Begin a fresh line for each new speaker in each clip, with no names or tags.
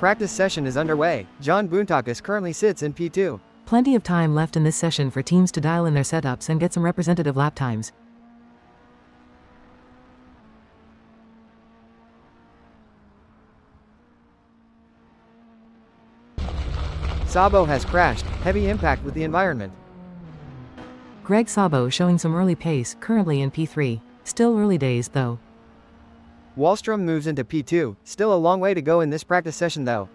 Practice session is underway. John Boontakis currently sits in P2.
Plenty of time left in this session for teams to dial in their setups and get some representative lap times.
Sabo has crashed, heavy impact with the environment.
Greg Sabo showing some early pace, currently in P3. Still early days though.
Wallstrom moves into P2, still a long way to go in this practice session though.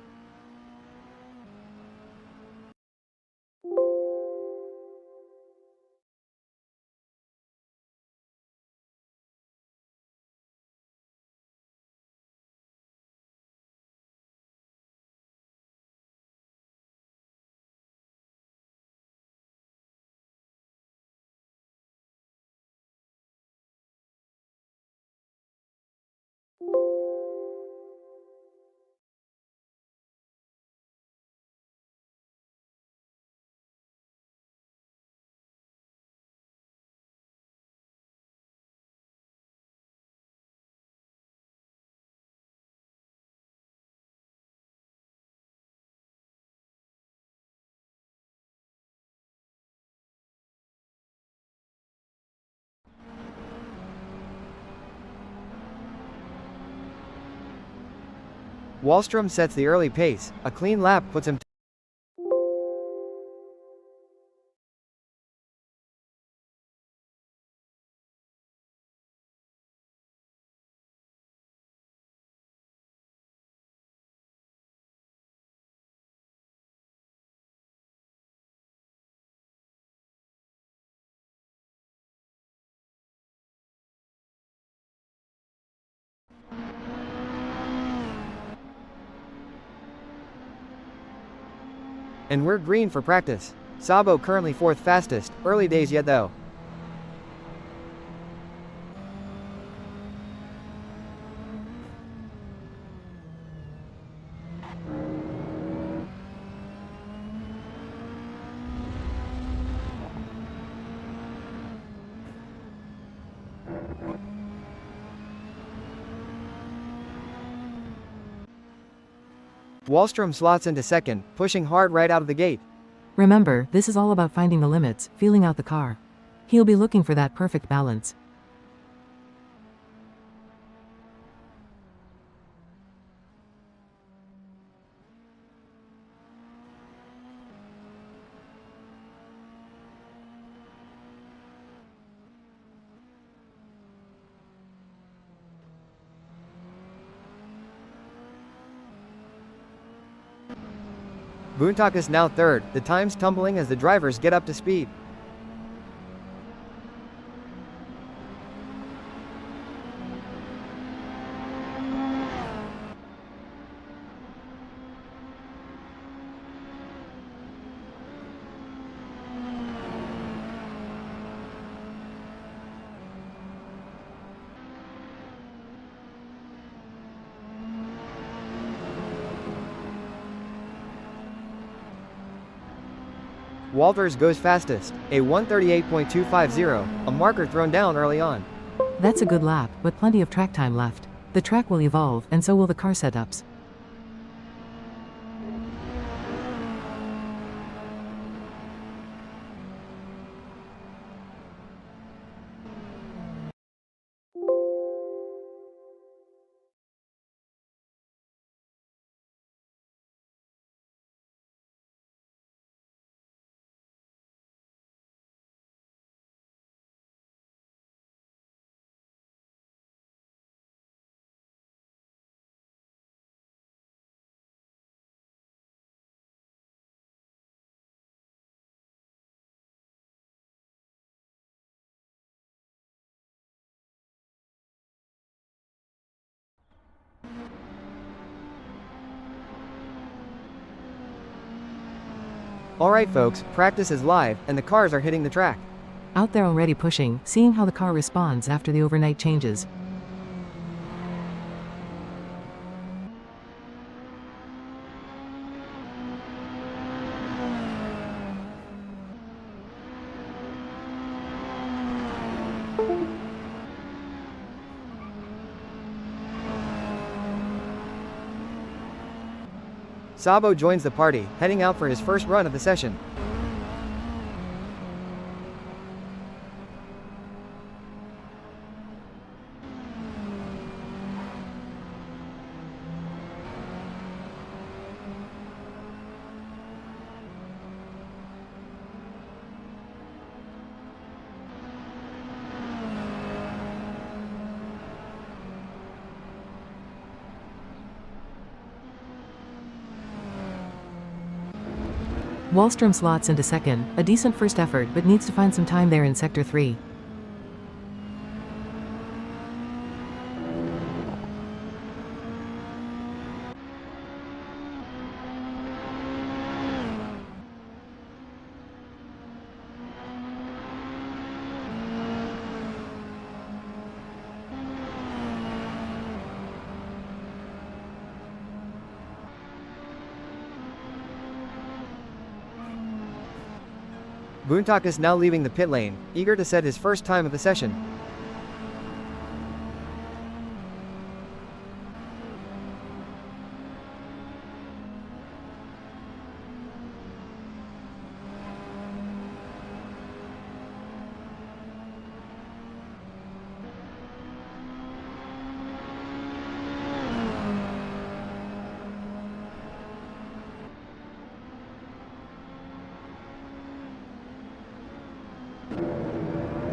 Wallstrom sets the early pace, a clean lap puts him and we're green for practice. Sabo currently 4th fastest, early days yet though. Wallstrom slots into second, pushing hard right out of the gate.
Remember, this is all about finding the limits, feeling out the car. He'll be looking for that perfect balance.
Boontakis now 3rd, the times tumbling as the drivers get up to speed. Walters goes fastest, a 138.250, a marker thrown down early on.
That's a good lap, but plenty of track time left. The track will evolve, and so will the car setups.
Alright folks, practice is live, and the cars are hitting the track.
Out there already pushing, seeing how the car responds after the overnight changes.
Sabo joins the party, heading out for his first run of the session.
Wallstrom slots into second, a decent first effort but needs to find some time there in Sector 3.
Boontak is now leaving the pit lane, eager to set his first time of the session.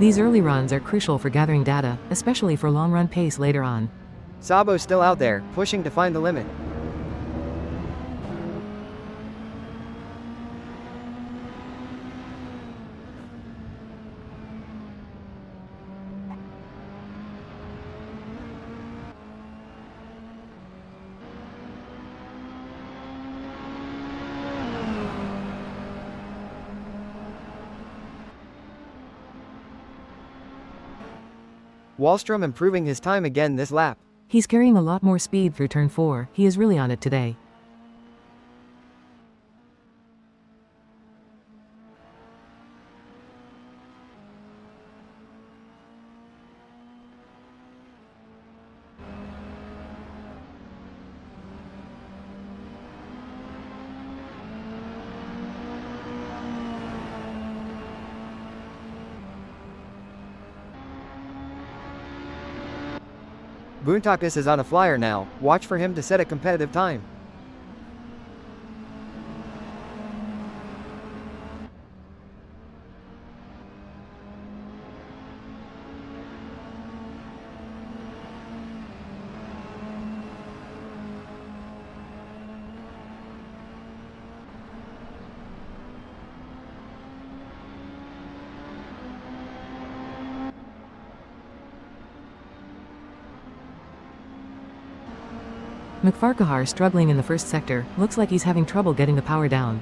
These early runs are crucial for gathering data, especially for long-run pace later on.
Sabo's still out there, pushing to find the limit. Wallstrom improving his time again this lap.
He's carrying a lot more speed through turn 4, he is really on it today.
Boontakis is on a flyer now, watch for him to set a competitive time.
McFarquhar struggling in the first sector, looks like he's having trouble getting the power down.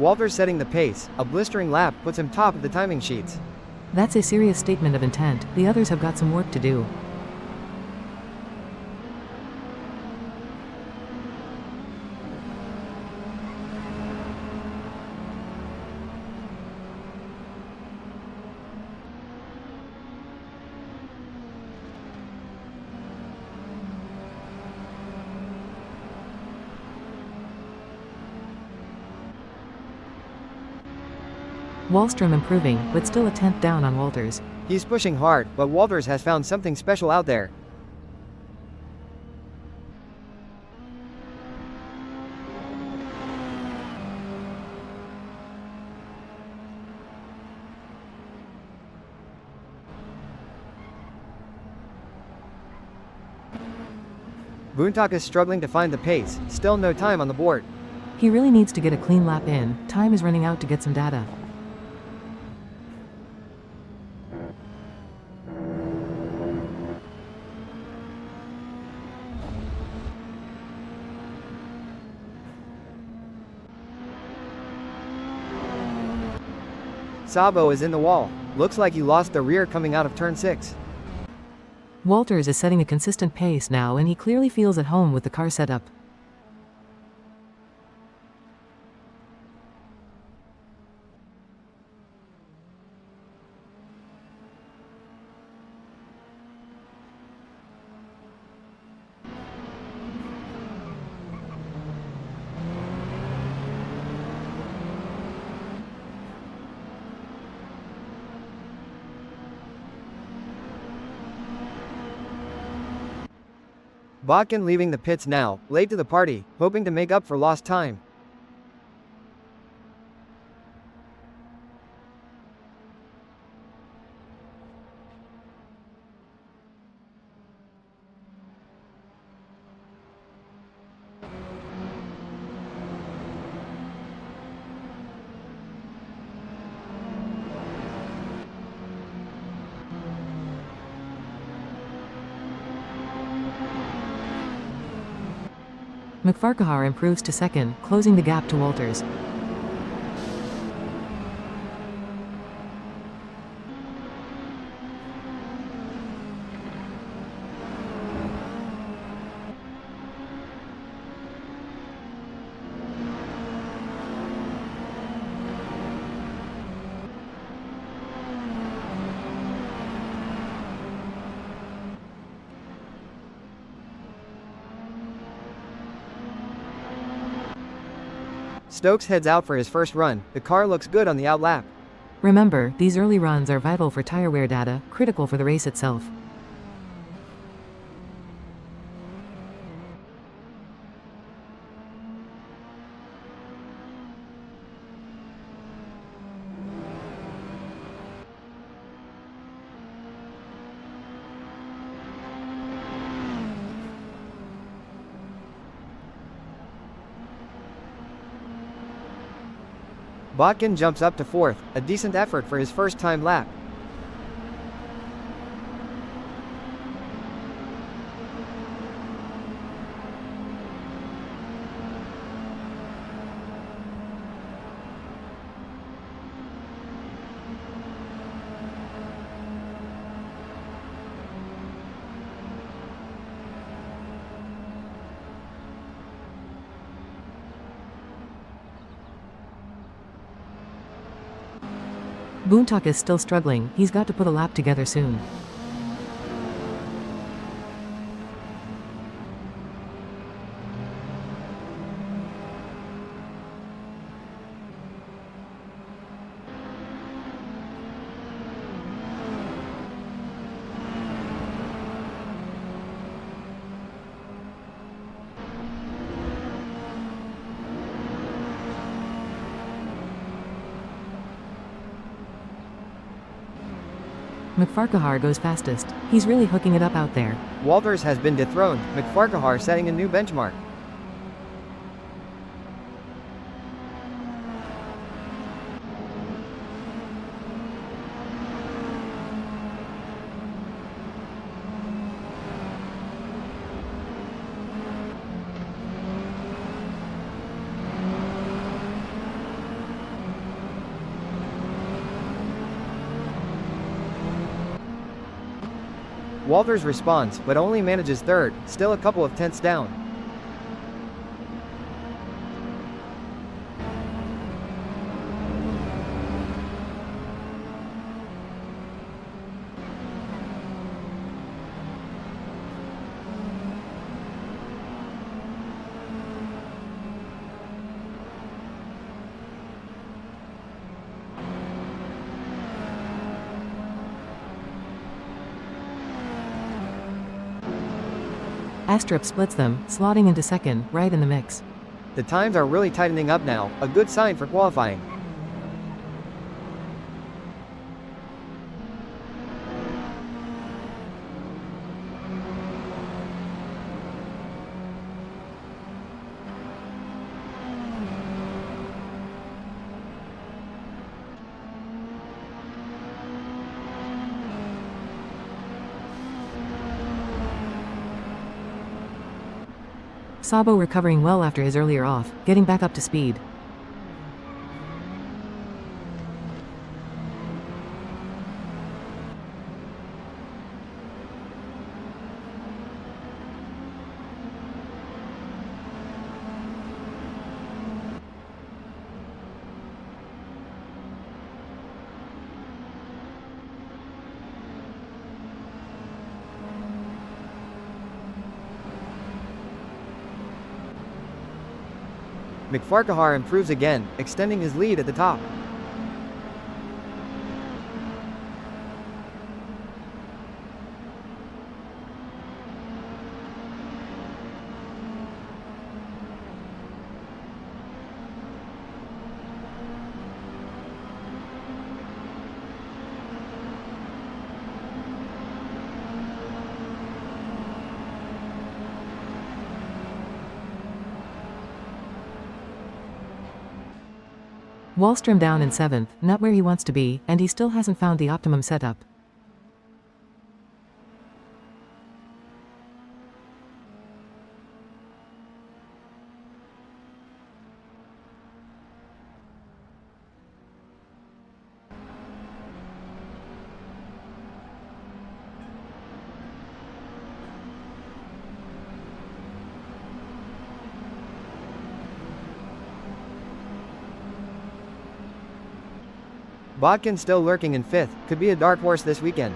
Walter's setting the pace, a blistering lap puts him top of the timing sheets.
That's a serious statement of intent, the others have got some work to do. Wallstrom improving, but still a tenth down on Walters.
He's pushing hard, but Walters has found something special out there. Boontak is struggling to find the pace, still no time on the board.
He really needs to get a clean lap in, time is running out to get some data.
Sabo is in the wall. Looks like he lost the rear coming out of turn 6.
Walters is setting a consistent pace now and he clearly feels at home with the car setup.
Botkin leaving the pits now, late to the party, hoping to make up for lost time.
McFarquhar improves to second, closing the gap to Walters.
Stokes heads out for his first run. The car looks good on the outlap.
Remember, these early runs are vital for tire wear data, critical for the race itself.
Botkin jumps up to 4th, a decent effort for his first time lap.
Boontok is still struggling, he's got to put a lap together soon. McFarquhar goes fastest. He's really hooking it up out there.
Walters has been dethroned, McFarquhar setting a new benchmark. Walters responds, but only manages 3rd, still a couple of tenths down.
Astrup splits them, slotting into second, right in the mix.
The times are really tightening up now, a good sign for qualifying.
Sabo recovering well after his earlier off, getting back up to speed.
McFarquhar improves again, extending his lead at the top.
Wallstrom down in 7th, not where he wants to be, and he still hasn't found the optimum setup.
Botkin still lurking in 5th, could be a dark horse this weekend.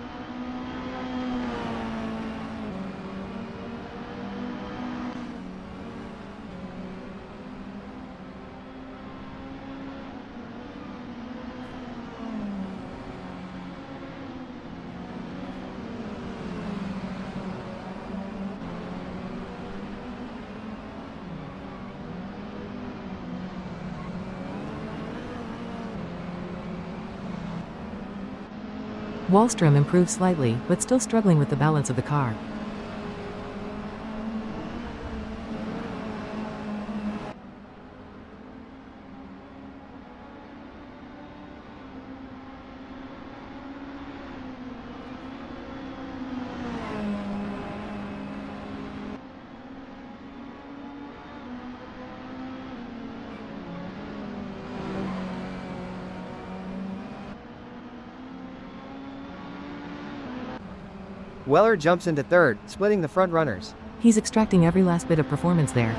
Wallstrom improved slightly, but still struggling with the balance of the car.
Weller jumps into 3rd, splitting the front runners.
He's extracting every last bit of performance there.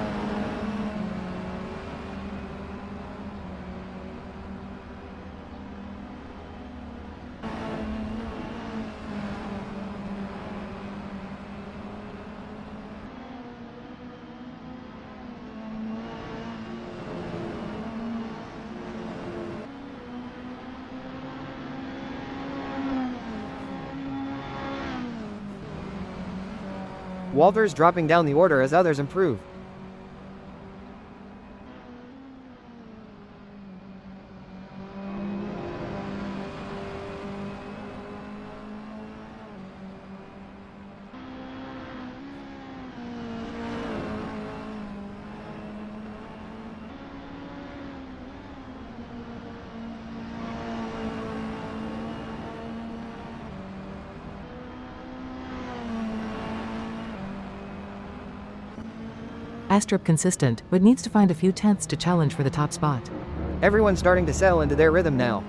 Walters dropping down the order as others improve.
Astrup consistent, but needs to find a few tenths to challenge for the top spot.
Everyone's starting to settle into their rhythm now.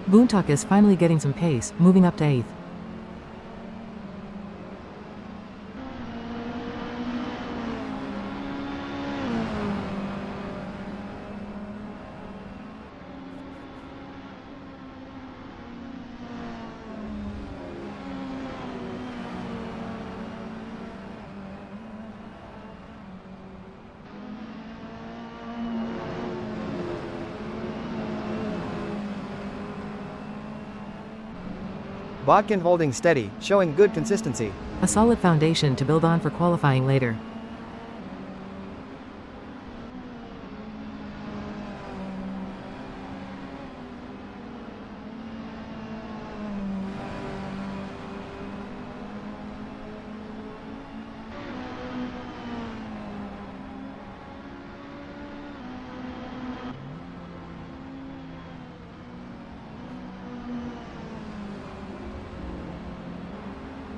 Boontok is finally getting some pace, moving up to 8th.
Botkin holding steady, showing good consistency.
A solid foundation to build on for qualifying later.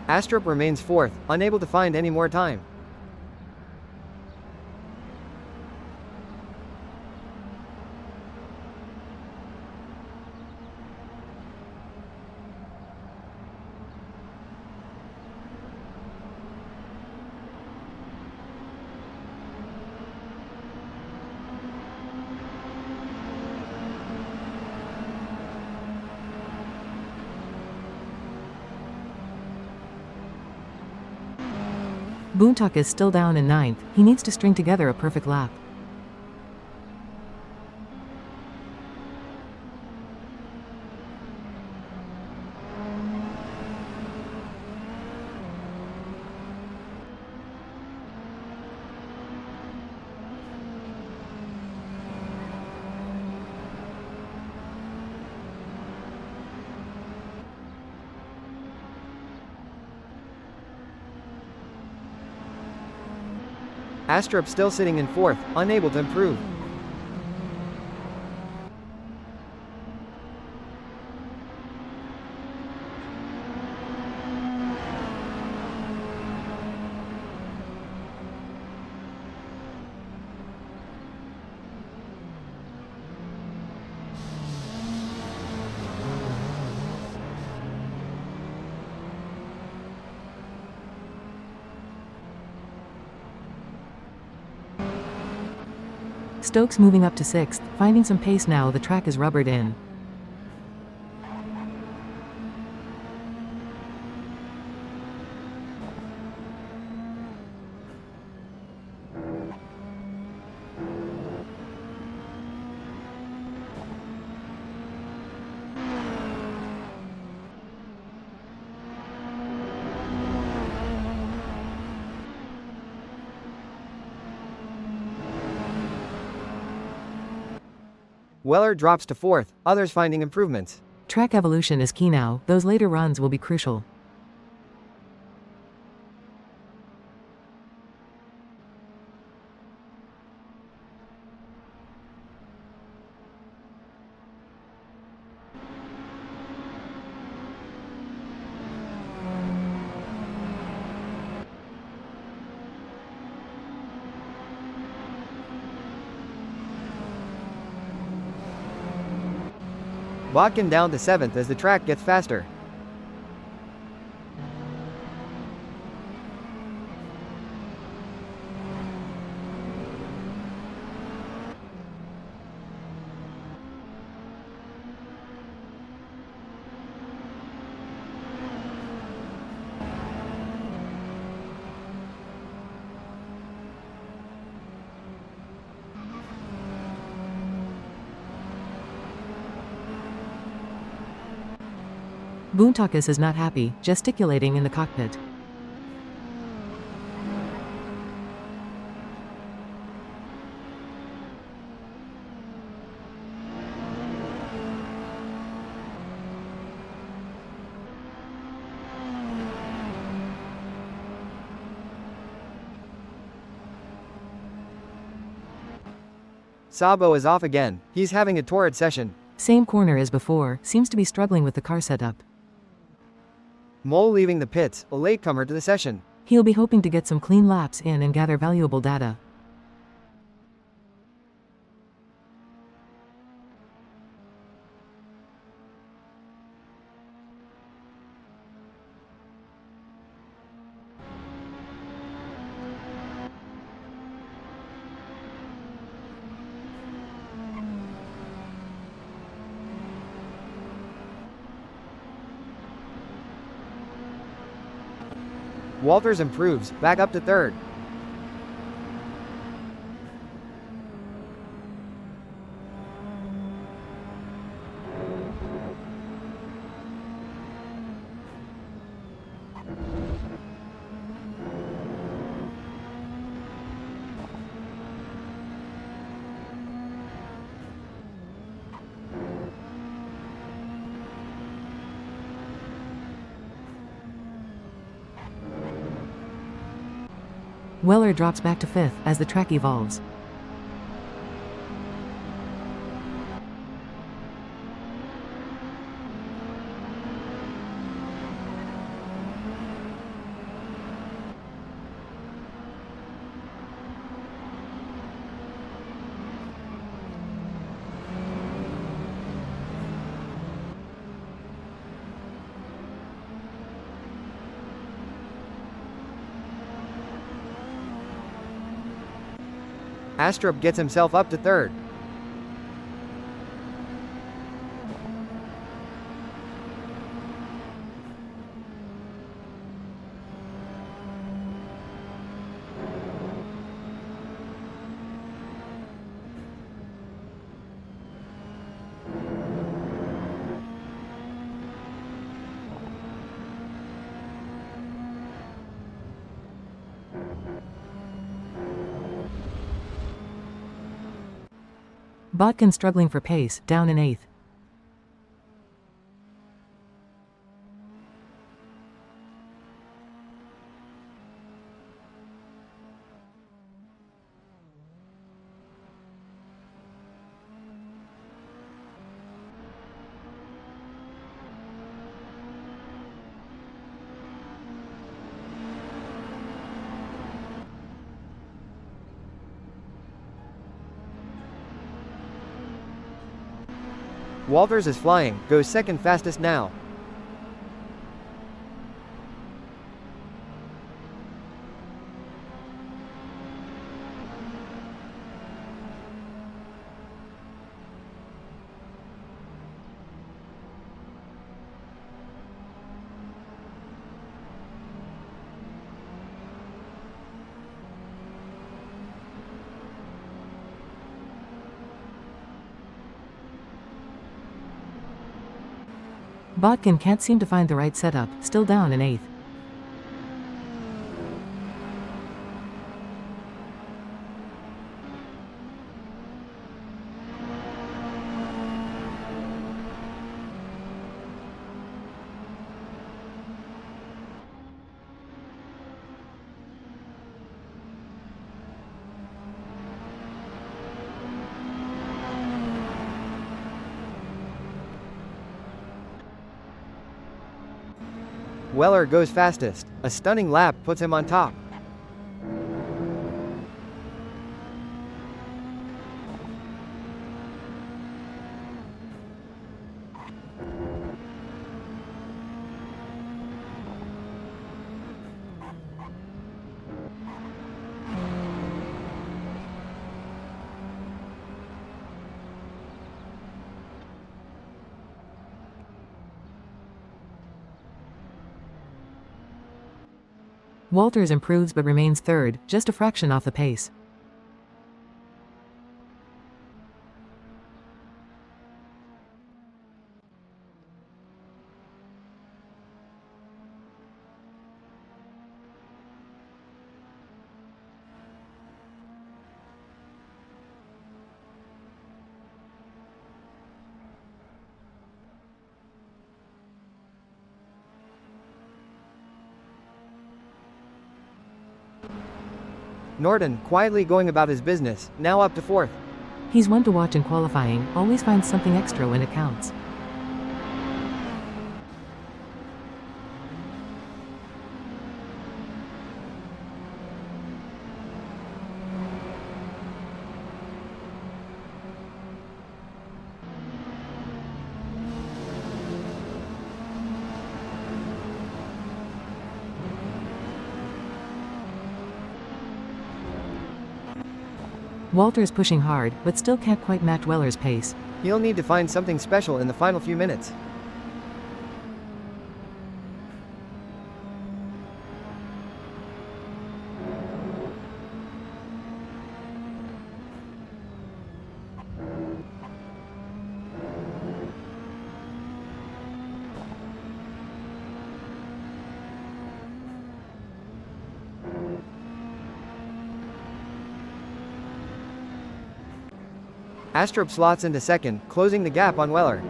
Astrup remains 4th, unable to find any more time.
Boontalk is still down in 9th, he needs to string together a perfect lap.
Astrup still sitting in 4th, unable to improve.
Stokes moving up to 6th, finding some pace now the track is rubbered in.
Weller drops to 4th, others finding improvements.
Track evolution is key now, those later runs will be crucial.
Botkin down to 7th as the track gets faster.
Boontalkis is not happy, gesticulating in the cockpit.
Sabo is off again, he's having a torrid session.
Same corner as before, seems to be struggling with the car setup.
Mole leaving the pits, a latecomer to the session.
He'll be hoping to get some clean laps in and gather valuable data.
Walters improves, back up to 3rd.
Weller drops back to 5th as the track evolves.
Astrup gets himself up to 3rd.
Botkin struggling for pace, down in 8th.
Walters is flying, goes second fastest now.
Botkin can't seem to find the right setup, still down in 8th.
Weller goes fastest. A stunning lap puts him on top.
Walters improves but remains 3rd, just a fraction off the pace.
Norton, quietly going about his business, now up to 4th.
He's one to watch in qualifying, always finds something extra when it counts. Walters pushing hard, but still can't quite match Weller's pace.
He'll need to find something special in the final few minutes. Astrup slots into second, closing the gap on Weller.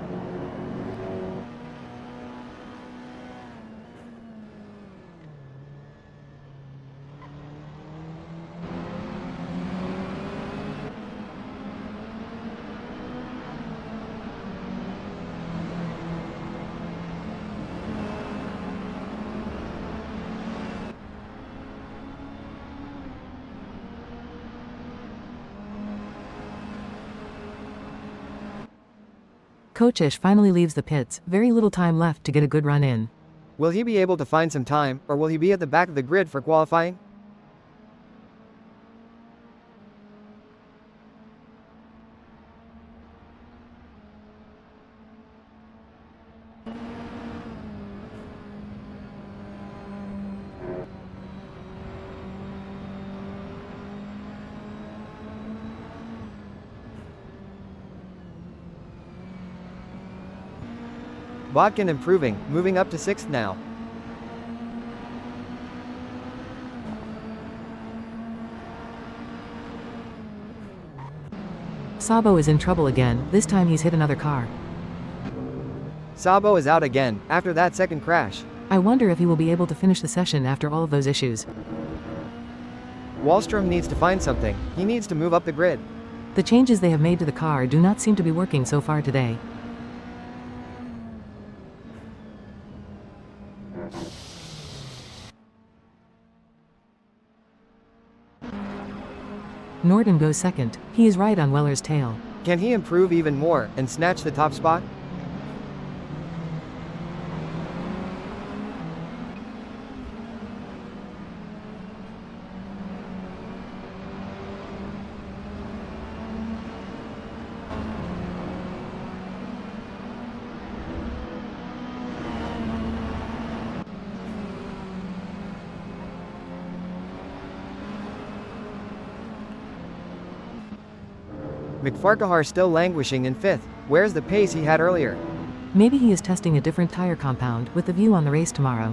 Kochish finally leaves the pits, very little time left to get a good run in.
Will he be able to find some time, or will he be at the back of the grid for qualifying? Botkin improving, moving up to 6th now.
Sabo is in trouble again, this time he's hit another car.
Sabo is out again, after that second crash.
I wonder if he will be able to finish the session after all of those issues.
Wallstrom needs to find something, he needs to move up the grid.
The changes they have made to the car do not seem to be working so far today. Norden goes second, he is right on Weller's tail.
Can he improve even more, and snatch the top spot? McFarquhar still languishing in 5th. Where's the pace he had earlier?
Maybe he is testing a different tire compound with the view on the race tomorrow.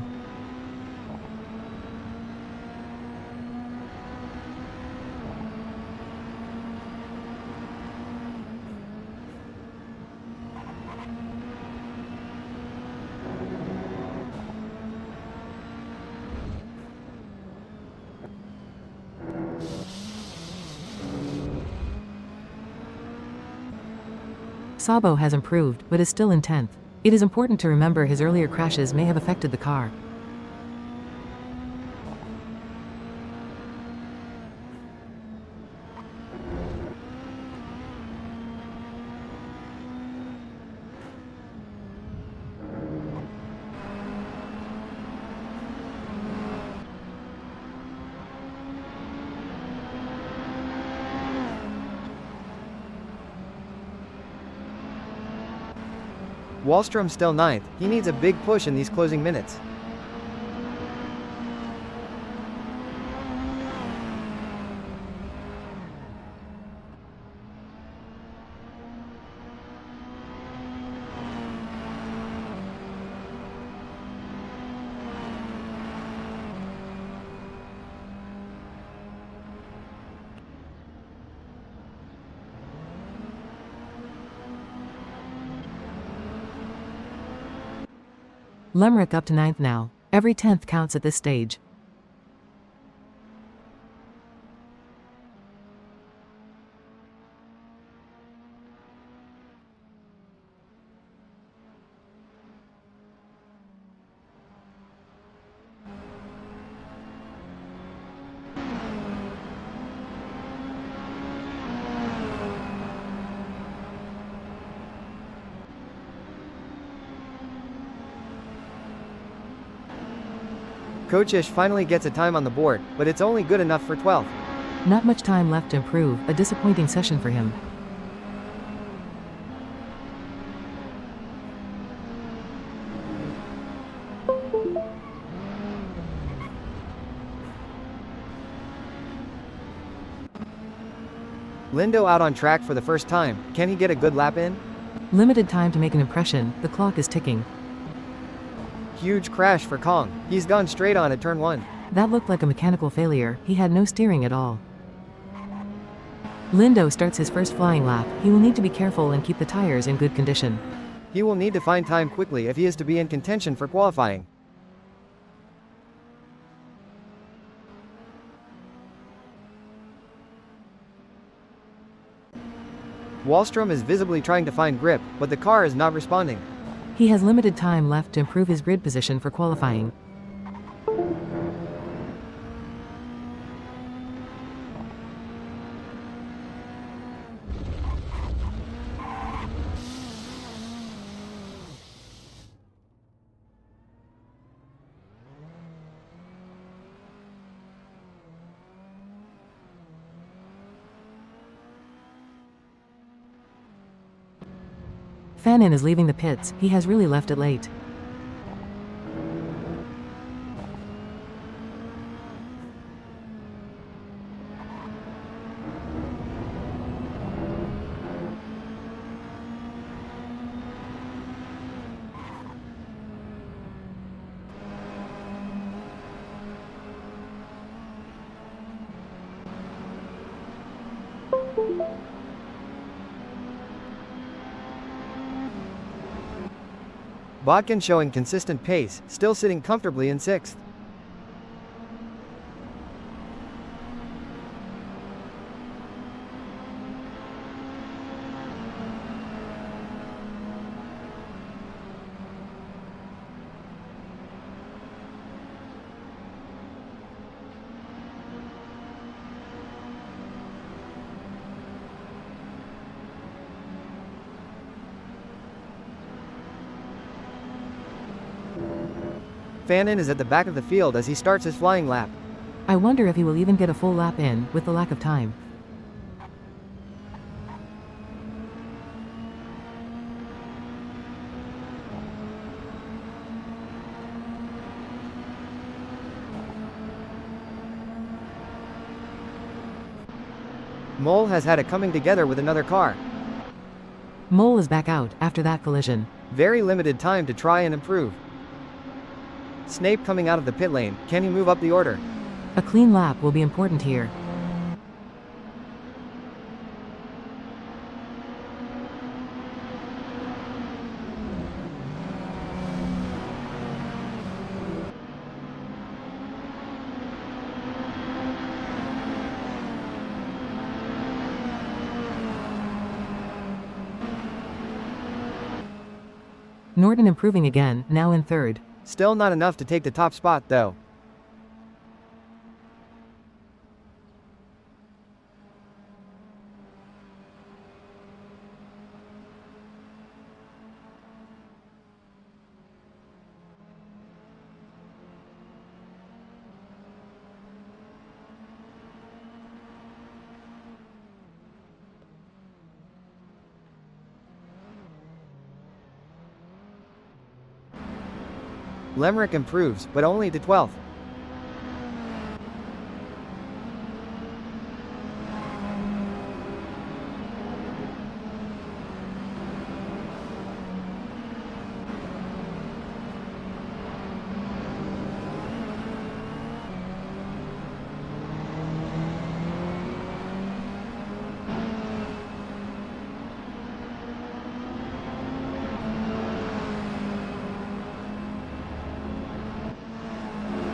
Sabo has improved, but is still in 10th. It is important to remember his earlier crashes may have affected the car.
Wallstrom still 9th, he needs a big push in these closing minutes.
Lemrick up to 9th now. Every 10th counts at this stage.
Kochish finally gets a time on the board, but it's only good enough for 12th.
Not much time left to improve, a disappointing session for him.
Lindo out on track for the first time, can he get a good lap in?
Limited time to make an impression, the clock is ticking.
Huge crash for Kong, he's gone straight on at turn 1.
That looked like a mechanical failure, he had no steering at all. Lindo starts his first flying lap, he will need to be careful and keep the tires in good condition.
He will need to find time quickly if he is to be in contention for qualifying. Wallstrom is visibly trying to find grip, but the car is not responding.
He has limited time left to improve his grid position for qualifying. Fanon is leaving the pits, he has really left it late.
Bodkin showing consistent pace, still sitting comfortably in 6th. Fannin is at the back of the field as he starts his flying lap.
I wonder if he will even get a full lap in, with the lack of time.
Mole has had a coming together with another car.
Mole is back out, after that collision.
Very limited time to try and improve. Snape coming out of the pit lane, can he move up the order?
A clean lap will be important here. Norton improving again, now in 3rd.
Still not enough to take the top spot though. Lemrick improves, but only to 12th.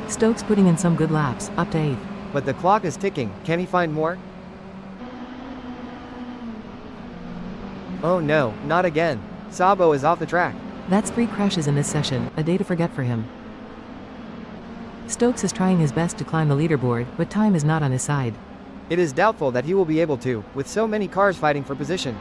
Stokes putting in some good laps, up to 8th.
But the clock is ticking, can he find more? Oh no, not again. Sabo is off the track.
That's 3 crashes in this session, a day to forget for him. Stokes is trying his best to climb the leaderboard, but time is not on his side.
It is doubtful that he will be able to, with so many cars fighting for position.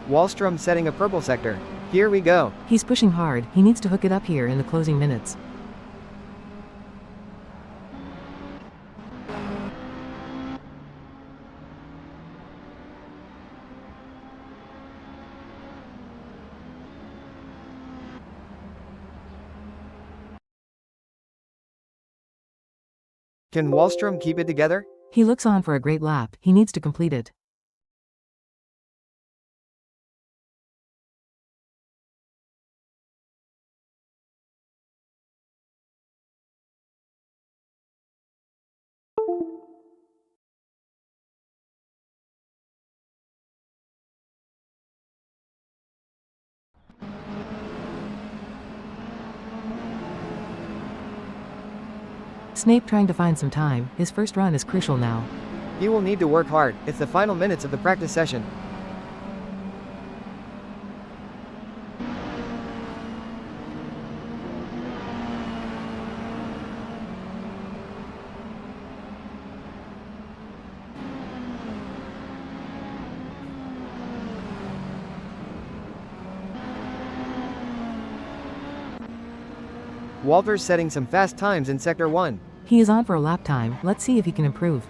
Wallstrom setting a purple sector. Here we go.
He's pushing hard, he needs to hook it up here in the closing minutes.
Can Wallstrom keep it together?
He looks on for a great lap, he needs to complete it. Snape trying to find some time, his first run is crucial now.
He will need to work hard, it's the final minutes of the practice session. Walters setting some fast times in Sector 1.
He is on for a lap time, let's see if he can improve.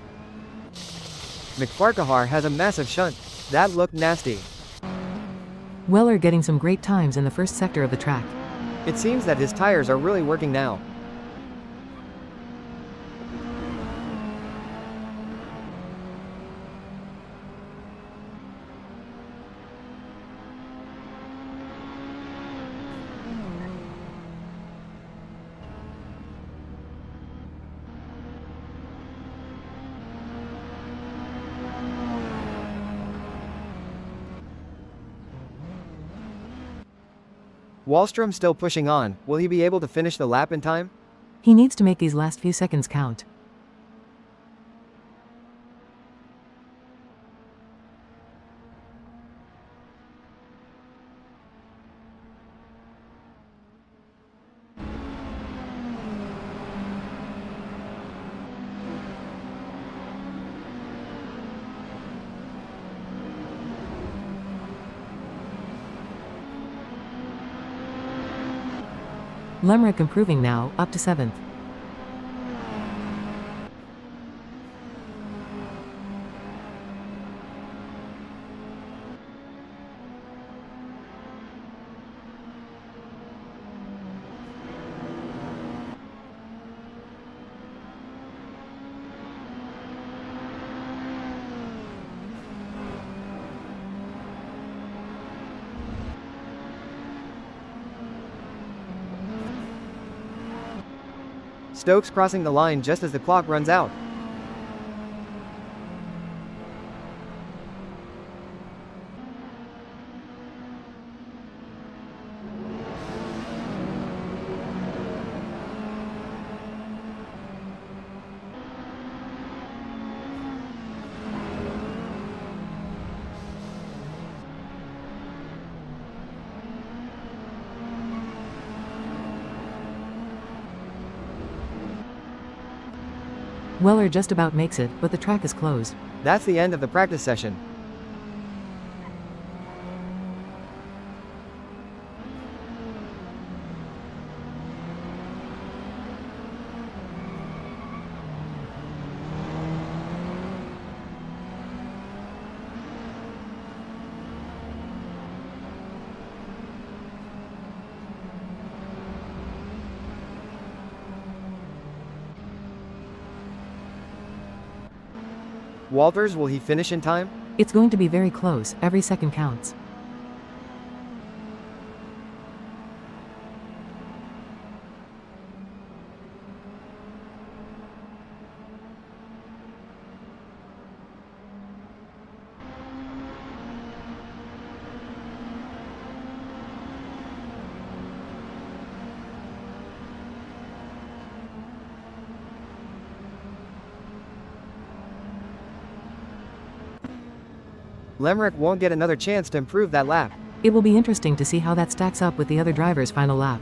McFarquhar has a massive shunt. That looked nasty.
Weller getting some great times in the first sector of the track.
It seems that his tires are really working now. Wallstrom still pushing on, will he be able to finish the lap in time?
He needs to make these last few seconds count. Lemrick improving now, up to 7th.
Stokes crossing the line just as the clock runs out.
Weller just about makes it, but the track is closed.
That's the end of the practice session. Walters, will he finish in time?
It's going to be very close, every second counts.
Lemrick won't get another chance to improve that lap.
It will be interesting to see how that stacks up with the other driver's final lap.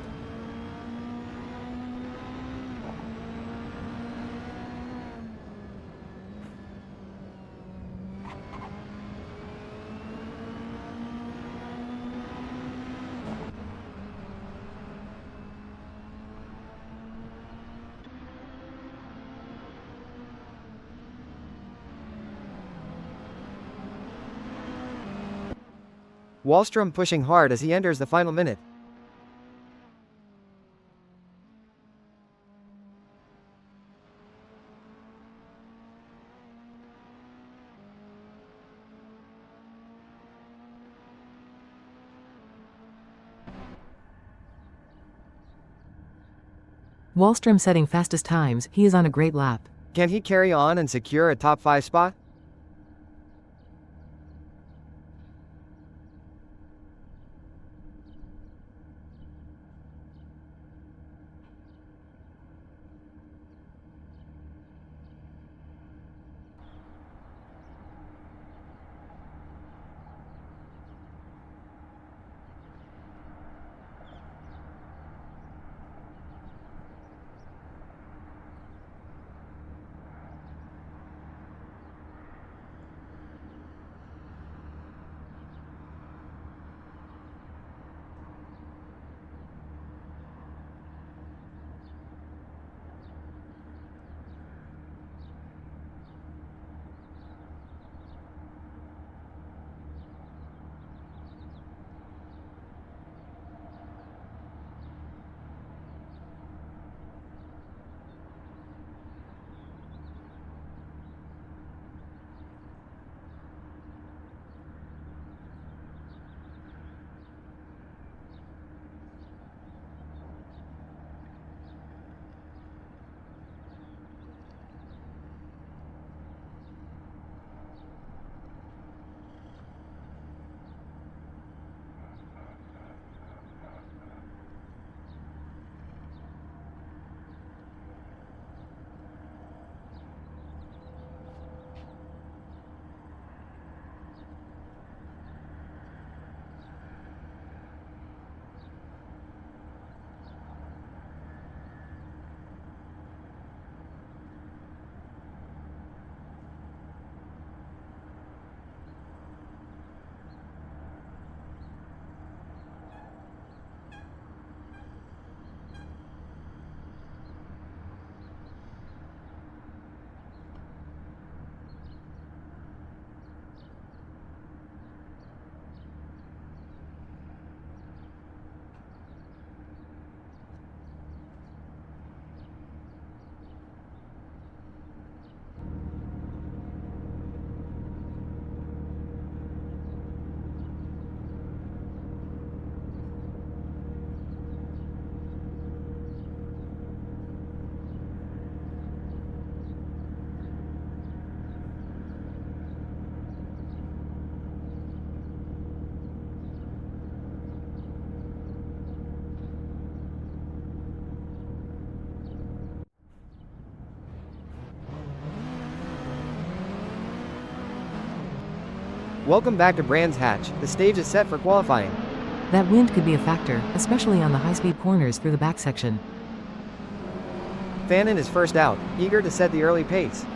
Wallstrom pushing hard as he enters the final minute.
Wallstrom setting fastest times, he is on a great lap.
Can he carry on and secure a top 5 spot? Welcome back to Brands Hatch. The stage is set for qualifying.
That wind could be a factor, especially on the high-speed corners through the back section.
Fannin is first out, eager to set the early pace.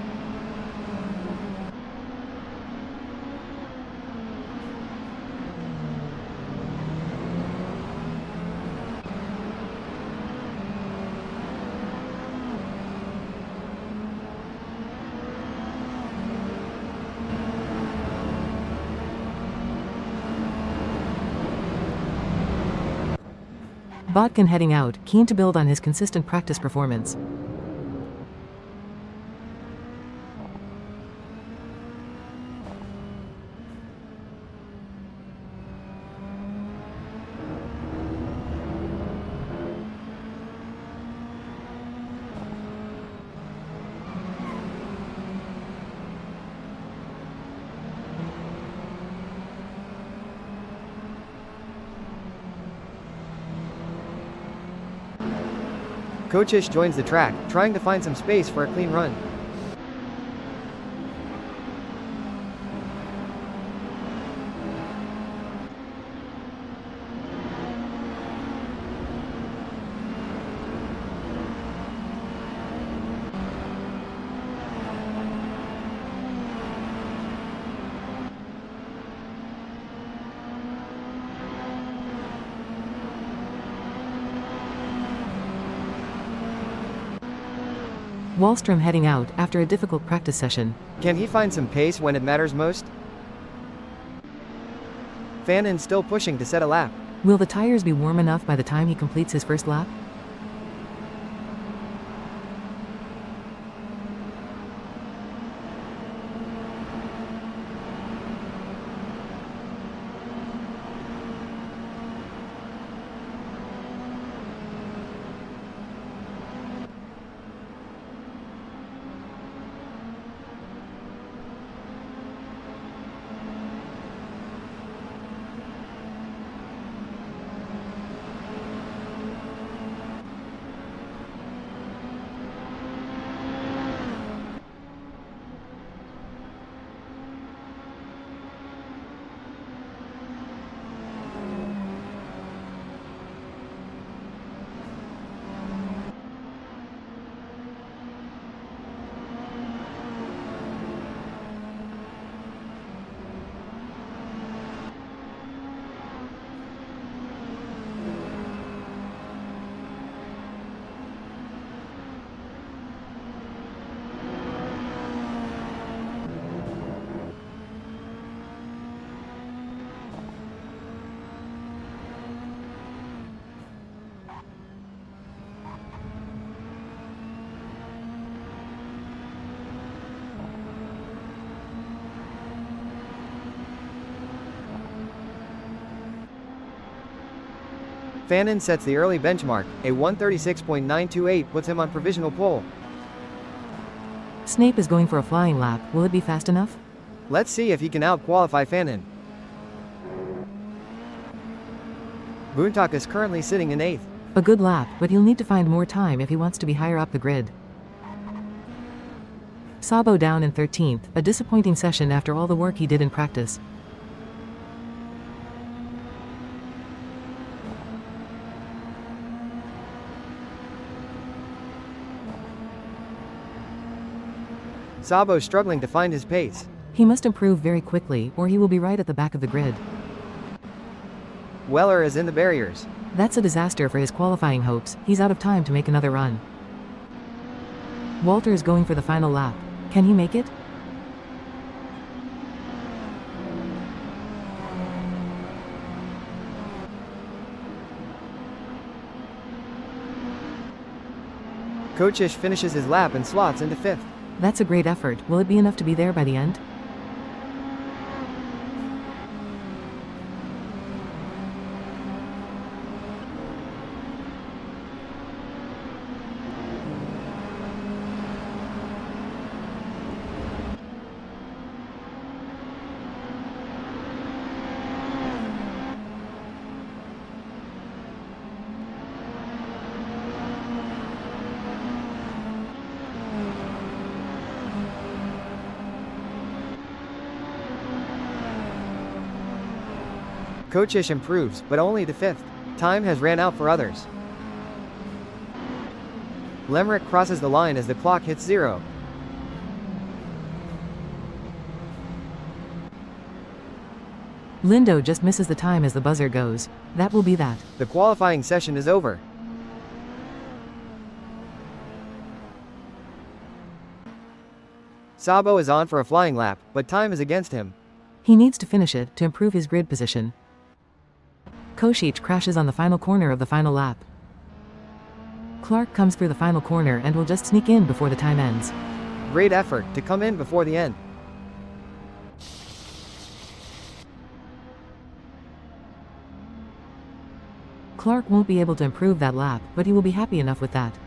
Botkin heading out, keen to build on his consistent practice performance.
Kocic joins the track, trying to find some space for a clean run.
Wallstrom heading out after a difficult practice session.
Can he find some pace when it matters most? Fannin still pushing to set a lap.
Will the tires be warm enough by the time he completes his first lap?
Fannin sets the early benchmark, a 136.928 puts him on provisional pole.
Snape is going for a flying lap. Will it be fast enough?
Let's see if he can out-qualify Fannin. Boontak is currently sitting in 8th.
A good lap, but he'll need to find more time if he wants to be higher up the grid. Sabo down in 13th, a disappointing session after all the work he did in practice.
Sabo struggling to find his pace.
He must improve very quickly, or he will be right at the back of the grid.
Weller is in the barriers.
That's a disaster for his qualifying hopes. He's out of time to make another run. Walter is going for the final lap. Can he make it?
Kochish finishes his lap and slots into 5th.
That's a great effort. Will it be enough to be there by the end?
Kochish improves, but only to 5th. Time has ran out for others. Lemrick crosses the line as the clock hits 0.
Lindo just misses the time as the buzzer goes. That will be that.
The qualifying session is over. Sabo is on for a flying lap, but time is against him.
He needs to finish it to improve his grid position. Koshich crashes on the final corner of the final lap. Clark comes through the final corner and will just sneak in before the time ends.
Great effort to come in before the end.
Clark won't be able to improve that lap, but he will be happy enough with that.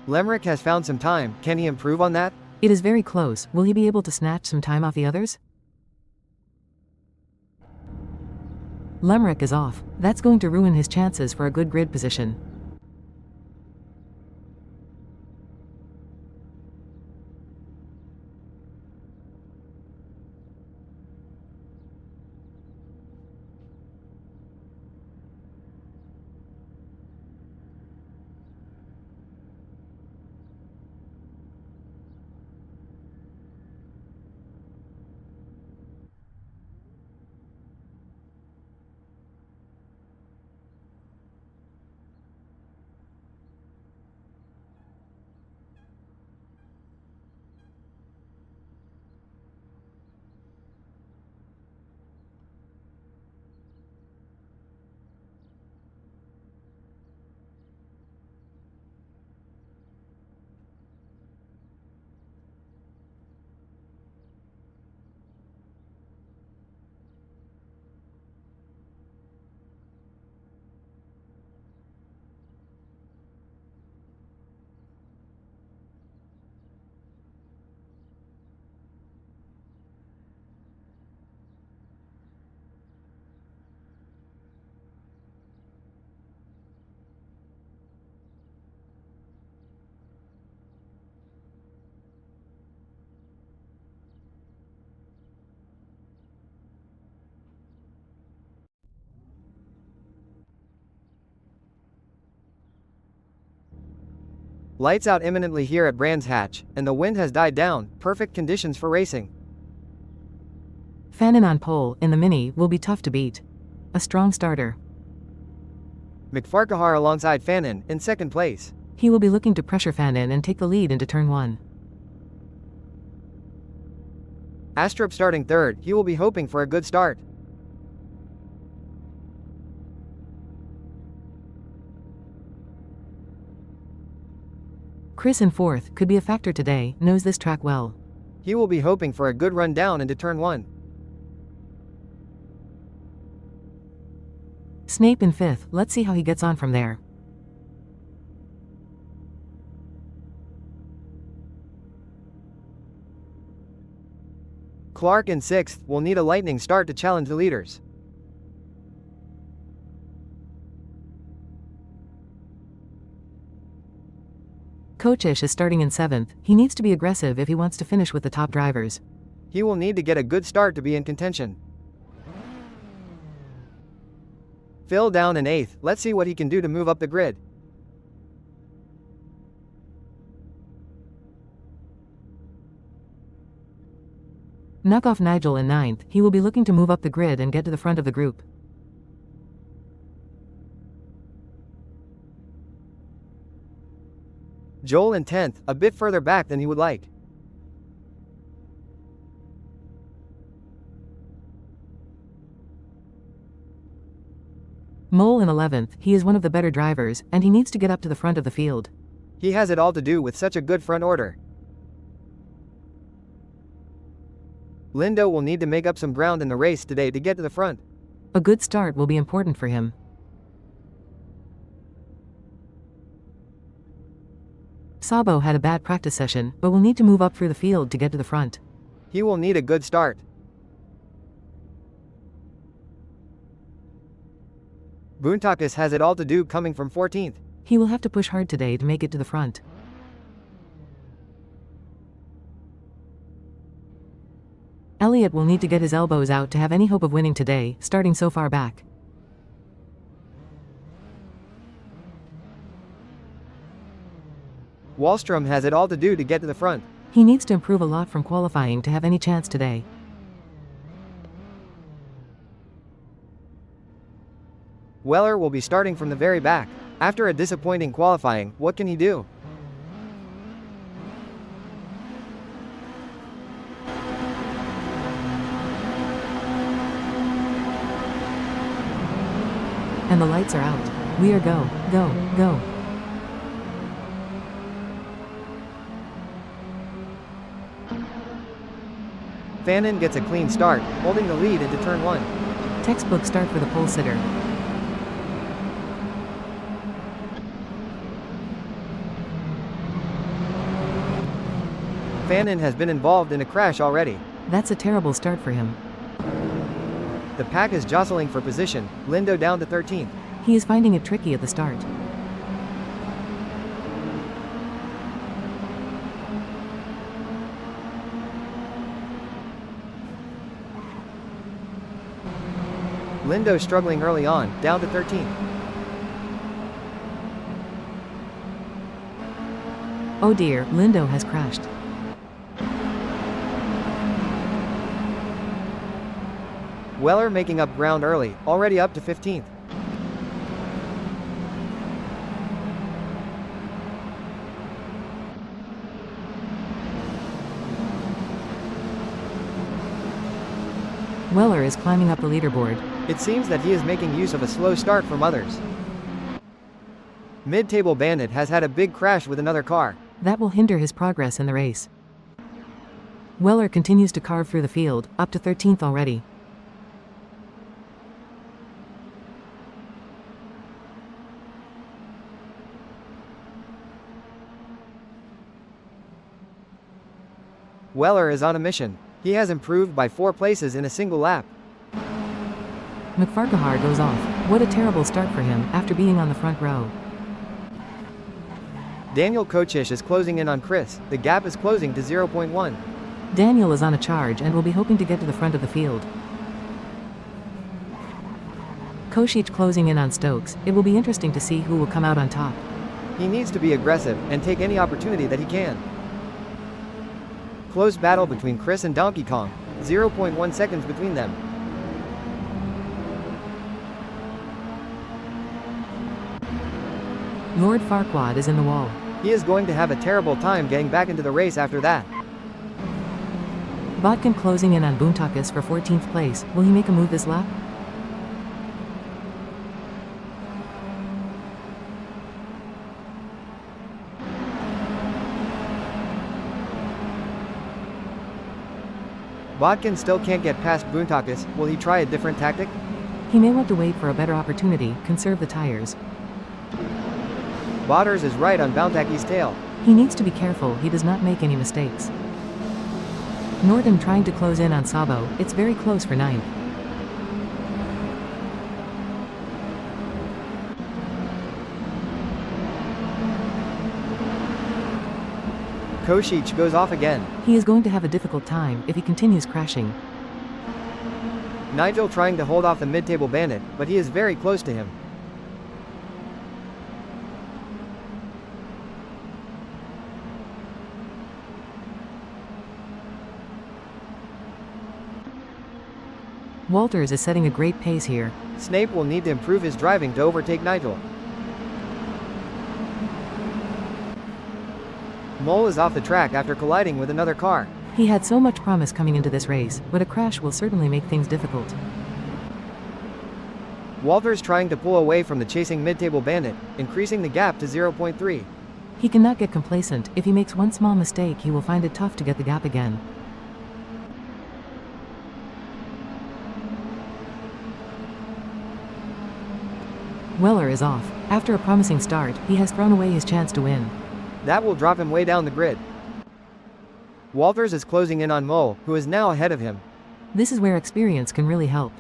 Lemrick has found some time. Can he improve on that?
It is very close. Will he be able to snatch some time off the others? Lemrick is off. That's going to ruin his chances for a good grid position.
Lights out imminently here at Brands Hatch, and the wind has died down, perfect conditions for racing.
Fannin on pole, in the Mini, will be tough to beat. A strong starter.
McFarquhar alongside Fannin, in second place.
He will be looking to pressure Fannin and take the lead into turn 1.
Astrup starting third, he will be hoping for a good start.
Chris in fourth, could be a factor today, knows this track well.
He will be hoping for a good run down into turn 1.
Snape in fifth, let's see how he gets on from there.
Clark in sixth, will need a lightning start to challenge the leaders.
Kochish is starting in seventh, he needs to be aggressive if he wants to finish with the top drivers.
He will need to get a good start to be in contention. Phil down in eighth, let's see what he can do to move up the grid.
Knock off Nigel in ninth, he will be looking to move up the grid and get to the front of the group.
Joel in 10th, a bit further back than he would like.
Mole in 11th, he is one of the better drivers, and he needs to get up to the front of the field.
He has it all to do with such a good front order. Lindo will need to make up some ground in the race today to get to the front.
A good start will be important for him. Sabo had a bad practice session, but will need to move up through the field to get to the front.
He will need a good start. Boontakis has it all to do coming from 14th.
He will have to push hard today to make it to the front. Elliott will need to get his elbows out to have any hope of winning today, starting so far back.
Wallstrom has it all to do to get to the front.
He needs to improve a lot from qualifying to have any chance today.
Weller will be starting from the very back. After a disappointing qualifying, what can he do?
And the lights are out. We are go, go, go.
Fannin gets a clean start, holding the lead into turn 1.
Textbook start for the pole sitter.
Fannin has been involved in a crash already.
That's a terrible start for him.
The pack is jostling for position, Lindo down to 13th.
He is finding it tricky at the start.
Lindo struggling early on, down to 13th.
Oh dear, Lindo has crashed.
Weller making up ground early, already up to 15th.
Weller is climbing up the leaderboard.
It seems that he is making use of a slow start from others. Mid-table Bandit has had a big crash with another car.
That will hinder his progress in the race. Weller continues to carve through the field, up to 13th already.
Weller is on a mission. He has improved by 4 places in a single lap.
McFarquhar goes off. What a terrible start for him, after being on the front row.
Daniel Kochish is closing in on Chris. The gap is closing to 0.1.
Daniel is on a charge and will be hoping to get to the front of the field. Košić closing in on Stokes. It will be interesting to see who will come out on top.
He needs to be aggressive and take any opportunity that he can. Close battle between Chris and Donkey Kong. 0.1 seconds between them.
Lord Farquaad is in the wall.
He is going to have a terrible time getting back into the race after that.
Botkin closing in on Boontakis for 14th place. Will he make a move this lap?
Botkin still can't get past Boontakis. Will he try a different tactic?
He may want to wait for a better opportunity, conserve the tires.
Botters is right on Boontakis' tail.
He needs to be careful he does not make any mistakes. Norden trying to close in on Sabo. It's very close for 9th.
Kosic goes off again.
He is going to have a difficult time if he continues crashing.
Nigel trying to hold off the mid-table bandit, but he is very close to him.
Walters is setting a great pace here.
Snape will need to improve his driving to overtake Nigel. Mole is off the track after colliding with another car.
He had so much promise coming into this race, but a crash will certainly make things difficult.
Walters trying to pull away from the chasing mid-table bandit, increasing the gap to 0.3.
He cannot get complacent. If he makes one small mistake, he will find it tough to get the gap again. Weller is off. After a promising start, he has thrown away his chance to win.
That will drop him way down the grid. Walters is closing in on Mole, who is now ahead of him.
This is where experience can really help.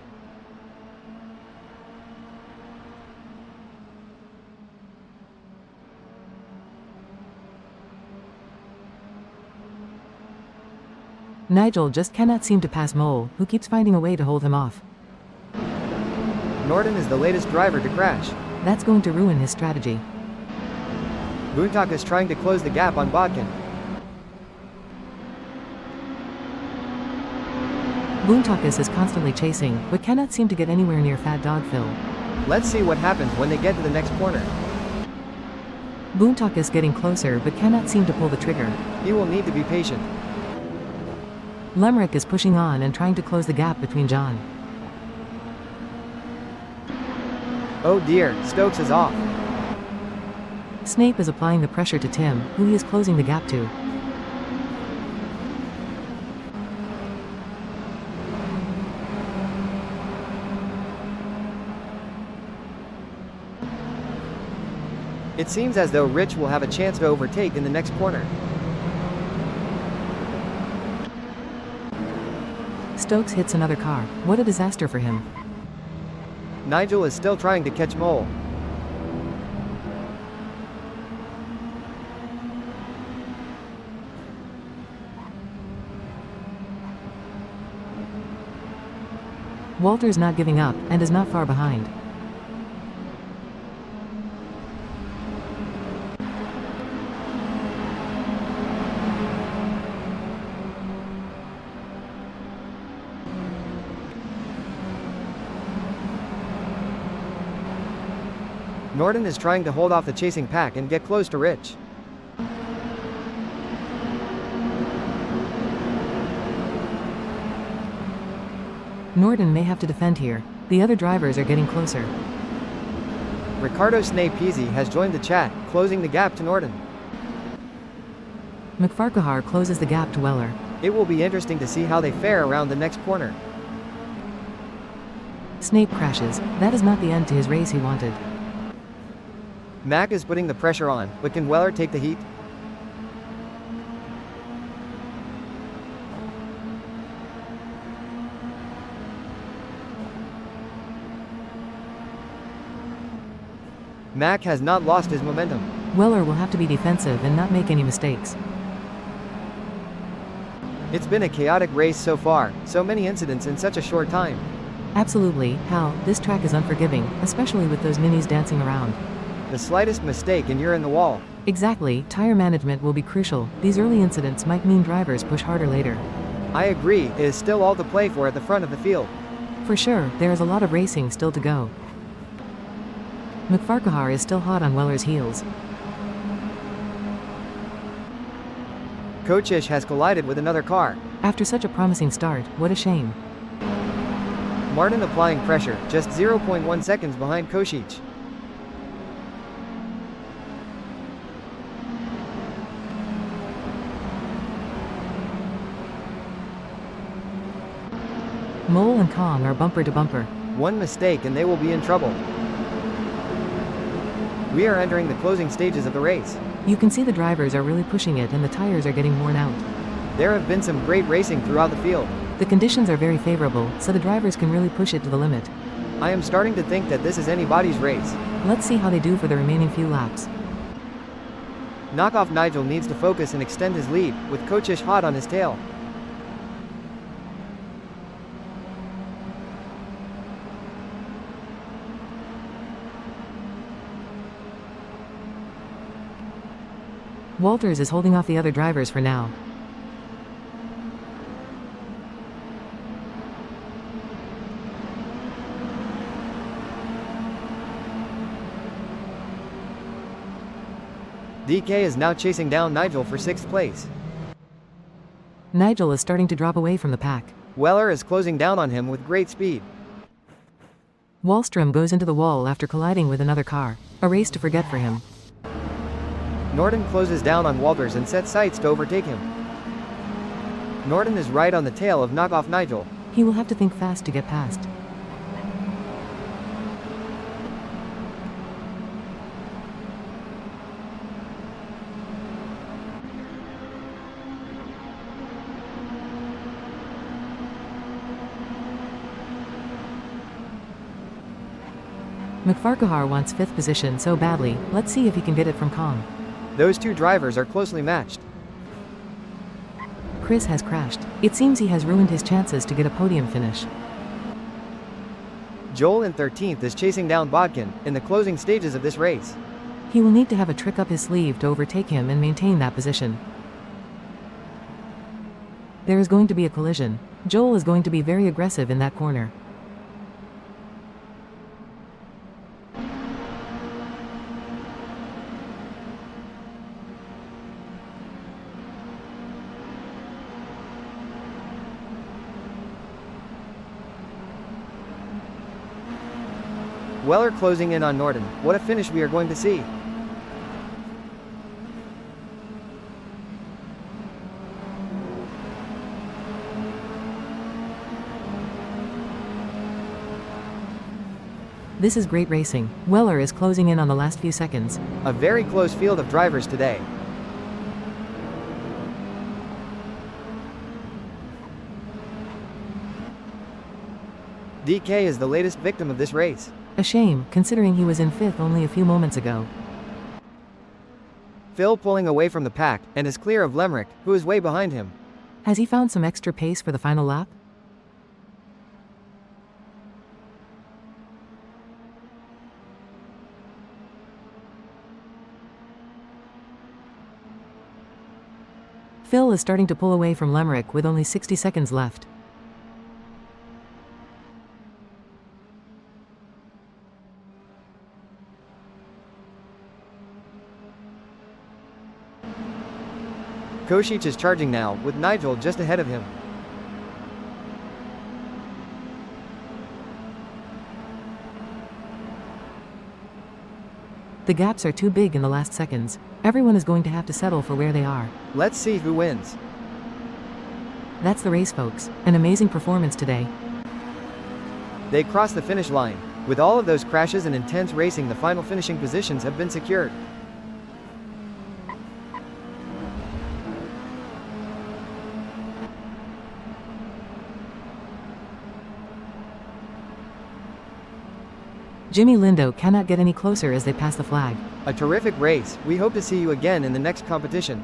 Nigel just cannot seem to pass Mole, who keeps finding a way to hold him off.
Norden is the latest driver to crash.
That's going to ruin his strategy.
Boontakis trying to close the gap on Botkin.
Boontakis is constantly chasing, but cannot seem to get anywhere near Fat Dog Phil.
Let's see what happens when they get to the next corner.
Boontakis getting closer but cannot seem to pull the trigger.
He will need to be patient.
Lemrick is pushing on and trying to close the gap between John.
Oh dear, Stokes is off.
Snape is applying the pressure to Tim, who he is closing the gap to.
It seems as though Rich will have a chance to overtake in the next corner.
Stokes hits another car. What a disaster for him.
Nigel is still trying to catch Mole.
Walter's not giving up, and is not far behind.
Norden is trying to hold off the chasing pack and get close to Rich.
Norden may have to defend here. The other drivers are getting closer.
Ricardo Snape Peasy has joined the chat, closing the gap to Norden.
McFarquhar closes the gap to Weller.
It will be interesting to see how they fare around the next corner.
Snape crashes. That is not the end to his race he wanted.
Mac is putting the pressure on, but can Weller take the heat? Mac has not lost his momentum.
Weller will have to be defensive and not make any mistakes.
It's been a chaotic race so far, so many incidents in such a short time.
Absolutely, Hal, this track is unforgiving, especially with those minis dancing around.
The slightest mistake and you're in the wall.
Exactly, tire management will be crucial. These early incidents might mean drivers push harder later.
I agree, it is still all to play for at the front of the field.
For sure, there is a lot of racing still to go. McFarquhar is still hot on Weller's heels.
Kochish has collided with another car.
After such a promising start, what a shame.
Martin applying pressure, just 0.1 seconds behind Košić.
Mole and Kong are bumper to bumper.
One mistake and they will be in trouble. We are entering the closing stages of the race.
You can see the drivers are really pushing it and the tires are getting worn out.
There have been some great racing throughout the field.
The conditions are very favorable, so the drivers can really push it to the limit.
I am starting to think that this is anybody's race.
Let's see how they do for the remaining few laps.
Knockoff Nigel needs to focus and extend his lead, with Kochish hot on his tail.
Walters is holding off the other drivers for now.
DK is now chasing down Nigel for 6th place.
Nigel is starting to drop away from the pack.
Weller is closing down on him with great speed.
Wallstrom goes into the wall after colliding with another car. A race to forget for him.
Norton closes down on Walters and sets sights to overtake him. Norton is right on the tail of Knockoff Nigel.
He will have to think fast to get past. McFarquhar wants 5th position so badly, let's see if he can get it from Kong.
Those two drivers are closely matched.
Chris has crashed. It seems he has ruined his chances to get a podium finish.
Joel in 13th is chasing down Bodkin, in the closing stages of this race.
He will need to have a trick up his sleeve to overtake him and maintain that position. There is going to be a collision. Joel is going to be very aggressive in that corner.
Weller closing in on Norton. What a finish we are going to see.
This is great racing. Weller is closing in on the last few seconds.
A very close field of drivers today. DK is the latest victim of this race.
A shame, considering he was in 5th only a few moments ago.
Phil pulling away from the pack, and is clear of Lemrick, who is way behind him.
Has he found some extra pace for the final lap? Phil is starting to pull away from Lemrick with only 60 seconds left.
Košić is charging now, with Nigel just ahead of him.
The gaps are too big in the last seconds. Everyone is going to have to settle for where they are.
Let's see who wins.
That's the race, folks. An amazing performance today.
They cross the finish line. With all of those crashes and intense racing, the final finishing positions have been secured.
Jimmy Lindo cannot get any closer as they pass the flag.
A terrific race. We hope to see you again in the next competition.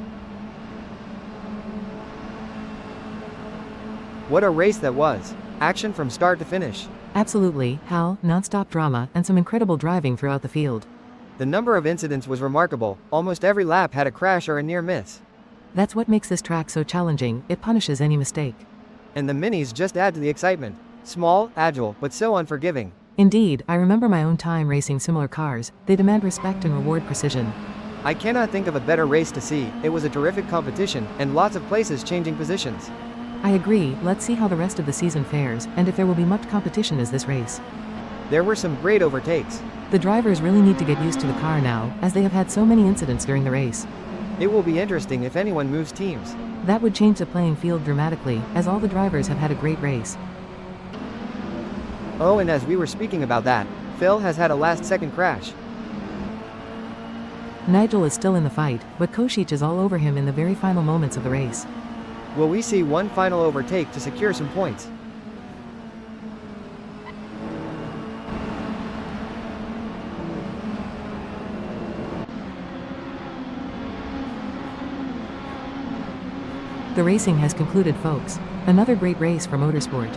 What a race that was. Action from start to finish.
Absolutely, Hal, non-stop drama, and some incredible driving throughout the field.
The number of incidents was remarkable, almost every lap had a crash or a near miss.
That's what makes this track so challenging, it punishes any mistake.
And the minis just add to the excitement. Small, agile, but so unforgiving.
Indeed, I remember my own time racing similar cars, they demand respect and reward precision.
I cannot think of a better race to see, it was a terrific competition, and lots of places changing positions.
I agree, let's see how the rest of the season fares, and if there will be much competition as this race.
There were some great overtakes.
The drivers really need to get used to the car now, as they have had so many incidents during the race.
It will be interesting if anyone moves teams.
That would change the playing field dramatically, as all the drivers have had a great race.
Oh, and as we were speaking about that, Phil has had a last-second crash.
Nigel is still in the fight, but Kosic is all over him in the very final moments of the race.
Will we see one final overtake to secure some points?
The racing has concluded, folks. Another great race for motorsport.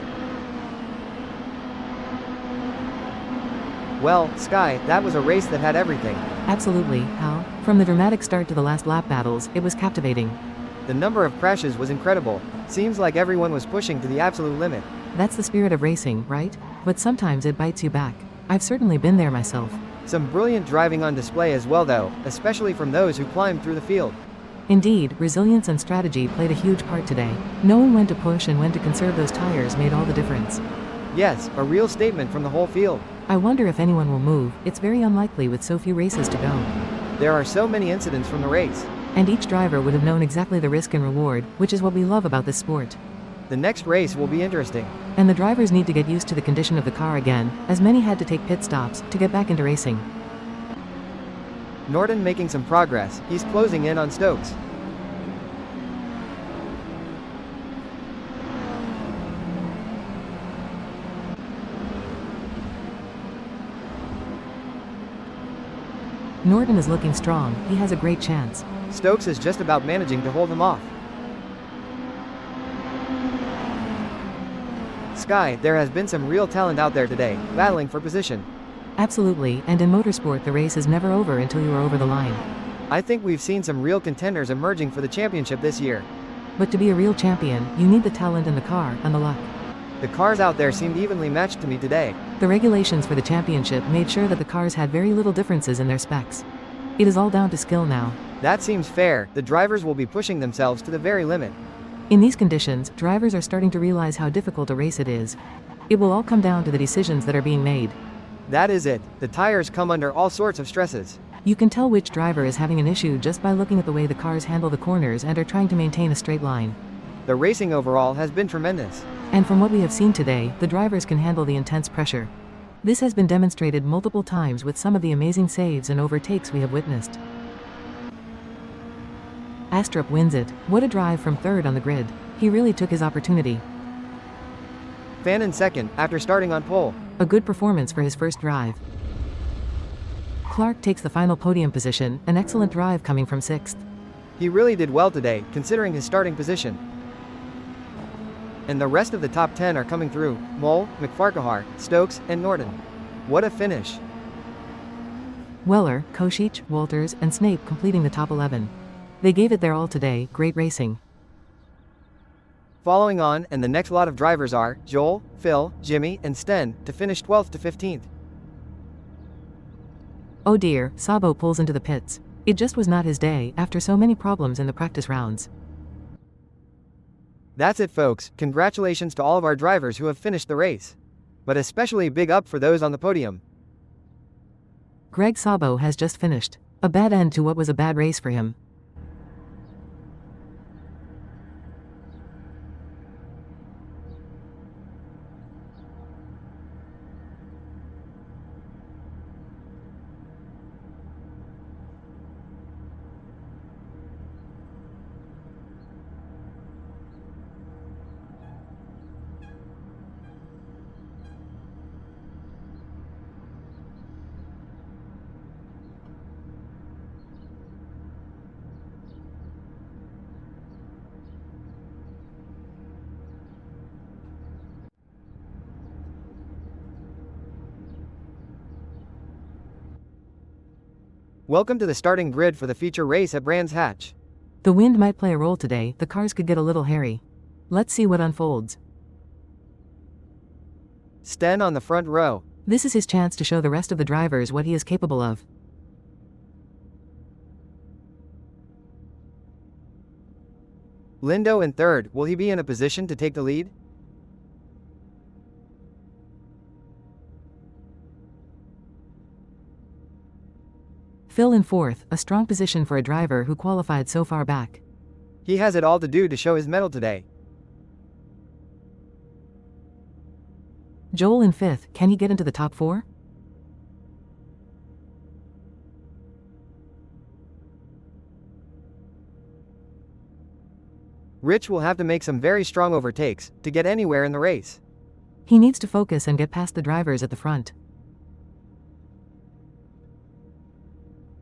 Well, Sky, that was a race that had everything.
Absolutely, Hal. From the dramatic start to the last lap battles, it was captivating.
The number of crashes was incredible. Seems like everyone was pushing to the absolute limit.
That's the spirit of racing, right? But sometimes it bites you back. I've certainly been there myself.
Some brilliant driving on display as well though, especially from those who climbed through the field.
Indeed, resilience and strategy played a huge part today. Knowing when to push and when to conserve those tires made all the difference.
Yes, a real statement from the whole field.
I wonder if anyone will move, it's very unlikely with so few races to go.
There are so many incidents from the race.
And each driver would have known exactly the risk and reward, which is what we love about this sport.
The next race will be interesting.
And the drivers need to get used to the condition of the car again, as many had to take pit stops to get back into racing.
Norton making some progress, he's closing in on Stokes.
Norton is looking strong, he has a great chance.
Stokes is just about managing to hold him off. Sky, there has been some real talent out there today, battling for position.
Absolutely, and in motorsport the race is never over until you are over the line.
I think we've seen some real contenders emerging for the championship this year.
But to be a real champion, you need the talent and the car, and the luck.
The cars out there seemed evenly matched to me today.
The regulations for the championship made sure that the cars had very little differences in their specs. It is all down to skill now.
That seems fair, the drivers will be pushing themselves to the very limit.
In these conditions, drivers are starting to realize how difficult a race it is. It will all come down to the decisions that are being made.
That is it, the tires come under all sorts of stresses.
You can tell which driver is having an issue just by looking at the way the cars handle the corners and are trying to maintain a straight line.
The racing overall has been tremendous.
And from what we have seen today, the drivers can handle the intense pressure. This has been demonstrated multiple times with some of the amazing saves and overtakes we have witnessed. Astrup wins it. What a drive from third on the grid. He really took his opportunity.
Fan in second, after starting on pole.
A good performance for his first drive. Clark takes the final podium position, an excellent drive coming from sixth.
He really did well today, considering his starting position. And the rest of the top 10 are coming through: Mole, McFarquhar, Stokes, and Norton. What a finish.
Weller, Kosic, Walters, and Snape completing the top 11. They gave it their all today, great racing.
Following on, and the next lot of drivers are Joel, Phil, Jimmy, and Sten, to finish 12th to 15th.
Oh dear, Sabo pulls into the pits. It just was not his day after so many problems in the practice rounds.
That's it, folks. Congratulations to all of our drivers who have finished the race. But especially big up for those on the podium.
Greg Sabo has just finished. A bad end to what was a bad race for him.
Welcome to the starting grid for the feature race at Brands Hatch.
The wind might play a role today, the cars could get a little hairy. Let's see what unfolds.
Sten on the front row.
This is his chance to show the rest of the drivers what he is capable of.
Lindo in third, will he be in a position to take the lead?
Phil in fourth, a strong position for a driver who qualified so far back.
He has it all to do to show his mettle today.
Joel in fifth, can he get into the top four?
Rich will have to make some very strong overtakes to get anywhere in the race.
He needs to focus and get past the drivers at the front.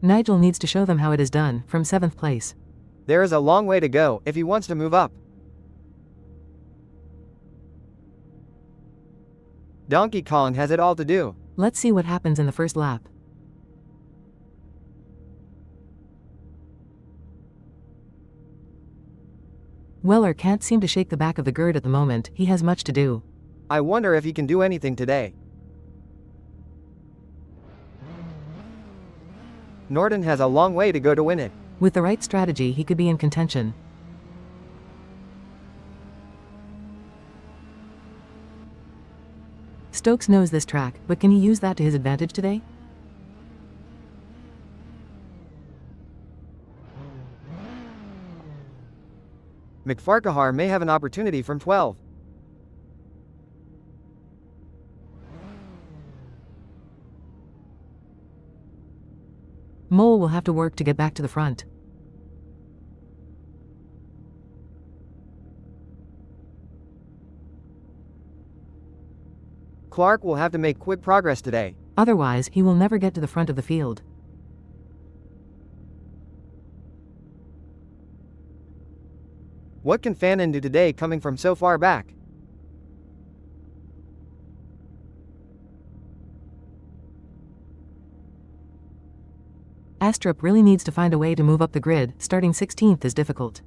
Nigel needs to show them how it is done, from 7th place.
There is a long way to go if he wants to move up. Donkey Kong has it all to do.
Let's see what happens in the first lap. Weller can't seem to shake the back of the grid at the moment, he has much to do.
I wonder if he can do anything today. Norton has a long way to go to win it.
With the right strategy he could be in contention. Stokes knows this track, but can he use that to his advantage today?
McFarquhar may have an opportunity from 12.
Mole will have to work to get back to the front.
Clark will have to make quick progress today.
Otherwise, he will never get to the front of the field.
What can Fannin do today coming from so far back?
Astrup really needs to find a way to move up the grid, starting 16th is difficult.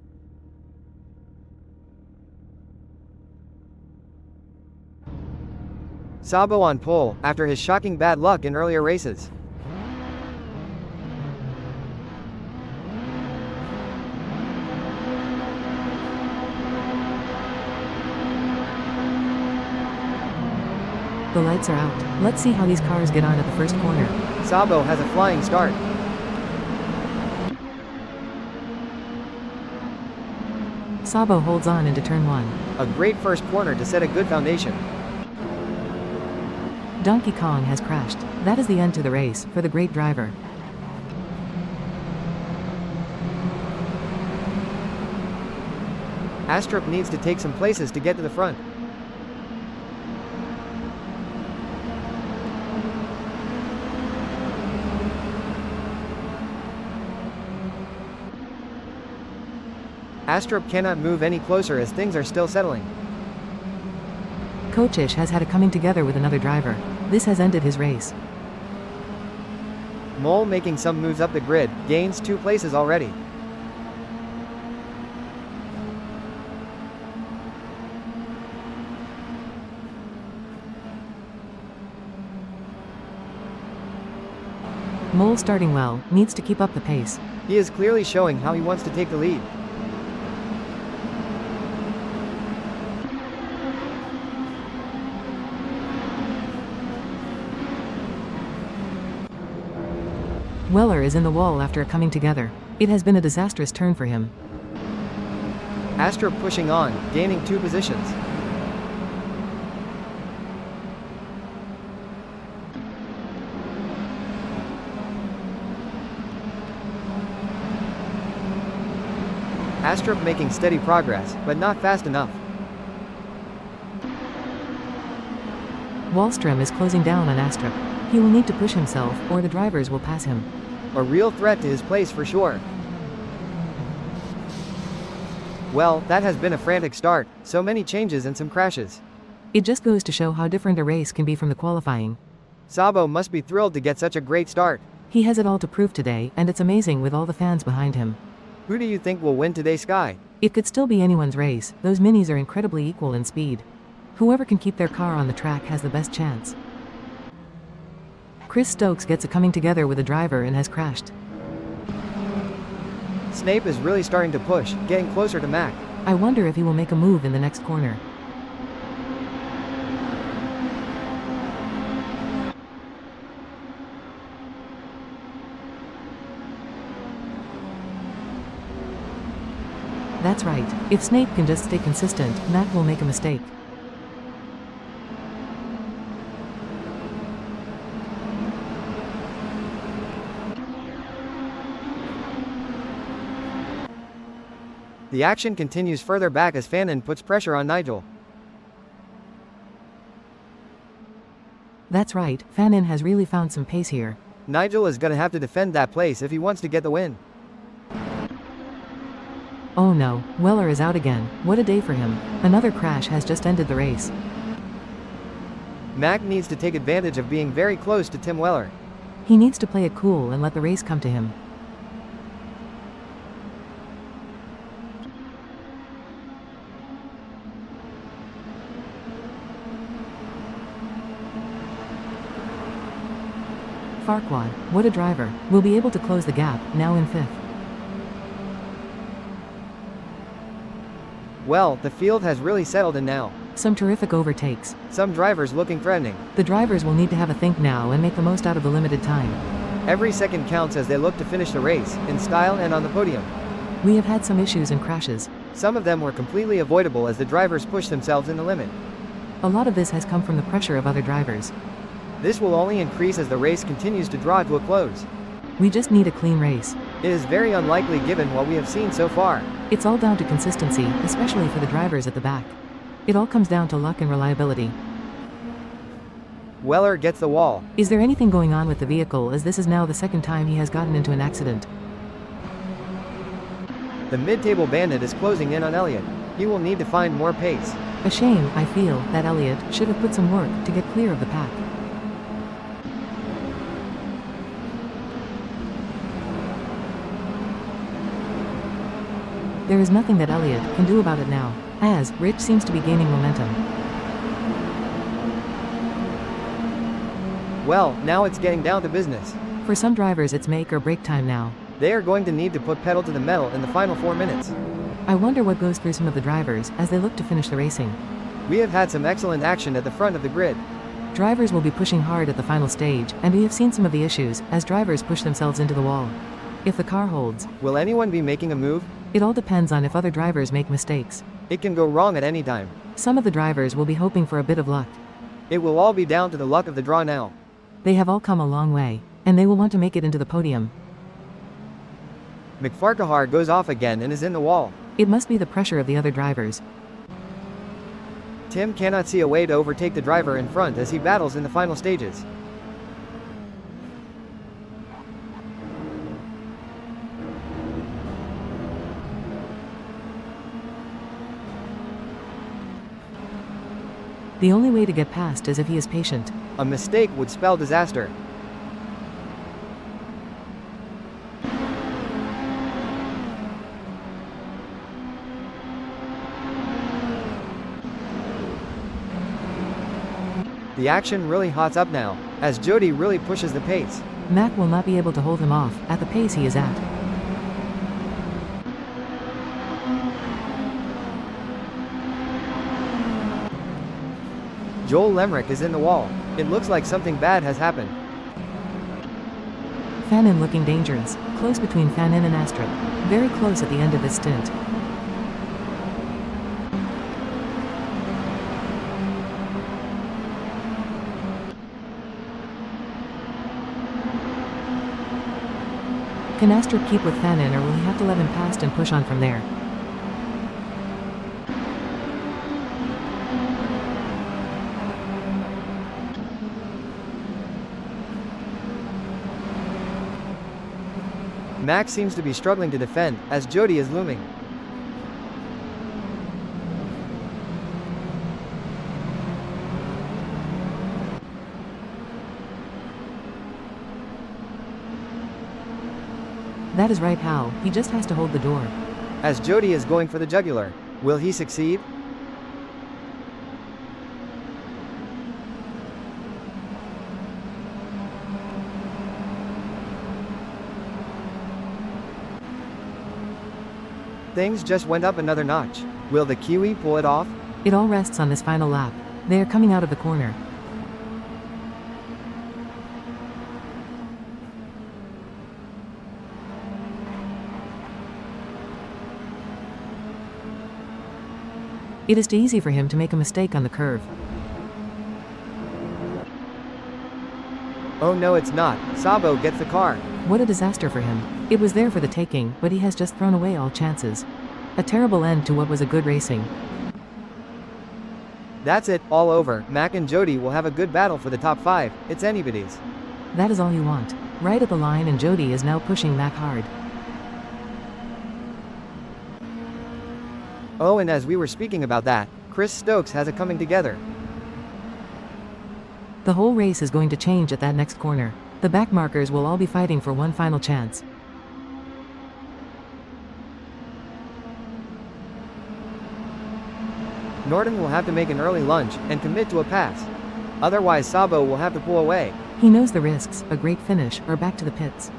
Sabo on pole, after his shocking bad luck in earlier races.
The lights are out. Let's see how these cars get on at the first corner.
Sabo has a flying start.
Sabo holds on into turn 1.
A great first corner to set a good foundation.
Donkey Kong has crashed. That is the end to the race, for the great driver.
Astrup needs to take some places to get to the front. Astrup cannot move any closer as things are still settling.
Kochish has had a coming together with another driver. This has ended his race.
Mole making some moves up the grid, gains 2 places already.
Mole starting well, needs to keep up the pace.
He is clearly showing how he wants to take the lead.
Weller is in the wall after a coming together. It has been a disastrous turn for him.
Astrup pushing on, gaining 2 positions. Astrup making steady progress, but not fast enough.
Wallstrom is closing down on Astrup. He will need to push himself, or the drivers will pass him.
A real threat to his place for sure. Well, that has been a frantic start, so many changes and some crashes.
It just goes to show how different a race can be from the qualifying.
Sabo must be thrilled to get such a great start.
He has it all to prove today, and it's amazing with all the fans behind him.
Who do you think will win today's Sky?
It could still be anyone's race, those minis are incredibly equal in speed. Whoever can keep their car on the track has the best chance. Chris Stokes gets a coming together with a driver and has crashed.
Snape is really starting to push, getting closer to Mac.
I wonder if he will make a move in the next corner. That's right. If Snape can just stay consistent, Mac will make a mistake.
The action continues further back as Fannin puts pressure on Nigel.
That's right, Fannin has really found some pace here.
Nigel is gonna have to defend that place if he wants to get the win.
Oh no, Weller is out again. What a day for him. Another crash has just ended the race.
Mac needs to take advantage of being very close to Tim Weller.
He needs to play it cool and let the race come to him. Farquaad, what a driver, will be able to close the gap, now in 5th.
Well, the field has really settled in now.
Some terrific overtakes.
Some drivers looking threatening.
The drivers will need to have a think now and make the most out of the limited time.
Every second counts as they look to finish the race, in style and on the podium.
We have had some issues and crashes.
Some of them were completely avoidable as the drivers pushed themselves in the limit.
A lot of this has come from the pressure of other drivers.
This will only increase as the race continues to draw to a close.
We just need a clean race.
It is very unlikely given what we have seen so far.
It's all down to consistency, especially for the drivers at the back. It all comes down to luck and reliability.
Weller gets the wall.
Is there anything going on with the vehicle, as this is now the second time he has gotten into an accident?
The mid-table bandit is closing in on Elliott. He will need to find more pace.
A shame, I feel, that Elliott should have put some work to get clear of the pack. There is nothing that Elliott can do about it now, as Rich seems to be gaining momentum.
Well, now it's getting down to business.
For some drivers it's make or break time now.
They are going to need to put pedal to the metal in the final 4 minutes.
I wonder what goes through some of the drivers as they look to finish the racing.
We have had some excellent action at the front of the grid.
Drivers will be pushing hard at the final stage, and we have seen some of the issues as drivers push themselves into the wall. If the car holds,
will anyone be making a move?
It all depends on if other drivers make mistakes.
It can go wrong at any time.
Some of the drivers will be hoping for a bit of luck.
It will all be down to the luck of the draw now.
They have all come a long way, and they will want to make it into the podium.
McFarquhar goes off again and is in the wall.
It must be the pressure of the other drivers.
Tim cannot see a way to overtake the driver in front as he battles in the final stages.
The only way to get past is if he is patient.
A mistake would spell disaster. The action really hots up now, as Jody really pushes the pace.
Mac will not be able to hold him off at the pace he is at.
Joel Lemrick is in the wall. It looks like something bad has happened.
Fannin looking dangerous, close between Fannin and Astrup. Very close at the end of his stint. Can Astrup keep with Fannin, or will he have to let him past and push on from there?
Max seems to be struggling to defend, as Jody is looming.
That is right, Hal. He just has to hold the door.
As Jody is going for the jugular. Will he succeed? Things just went up another notch. Will the Kiwi pull it off?
It all rests on this final lap. They are coming out of the corner. It is too easy for him to make a mistake on the curve.
Oh no, it's not. Sabo gets the car.
What a disaster for him. It was there for the taking, but he has just thrown away all chances. A terrible end to what was a good racing.
That's it, all over. Mac and Jody will have a good battle for the top 5. It's anybody's.
That is all you want. Right at the line, and Jody is now pushing Mac hard.
Oh, and as we were speaking about that, Chris Stokes has it coming together.
The whole race is going to change at that next corner. The back markers will all be fighting for one final chance.
Norton will have to make an early lunge and commit to a pass. Otherwise Sabo will have to pull away.
He knows the risks, a great finish, or back to the pits.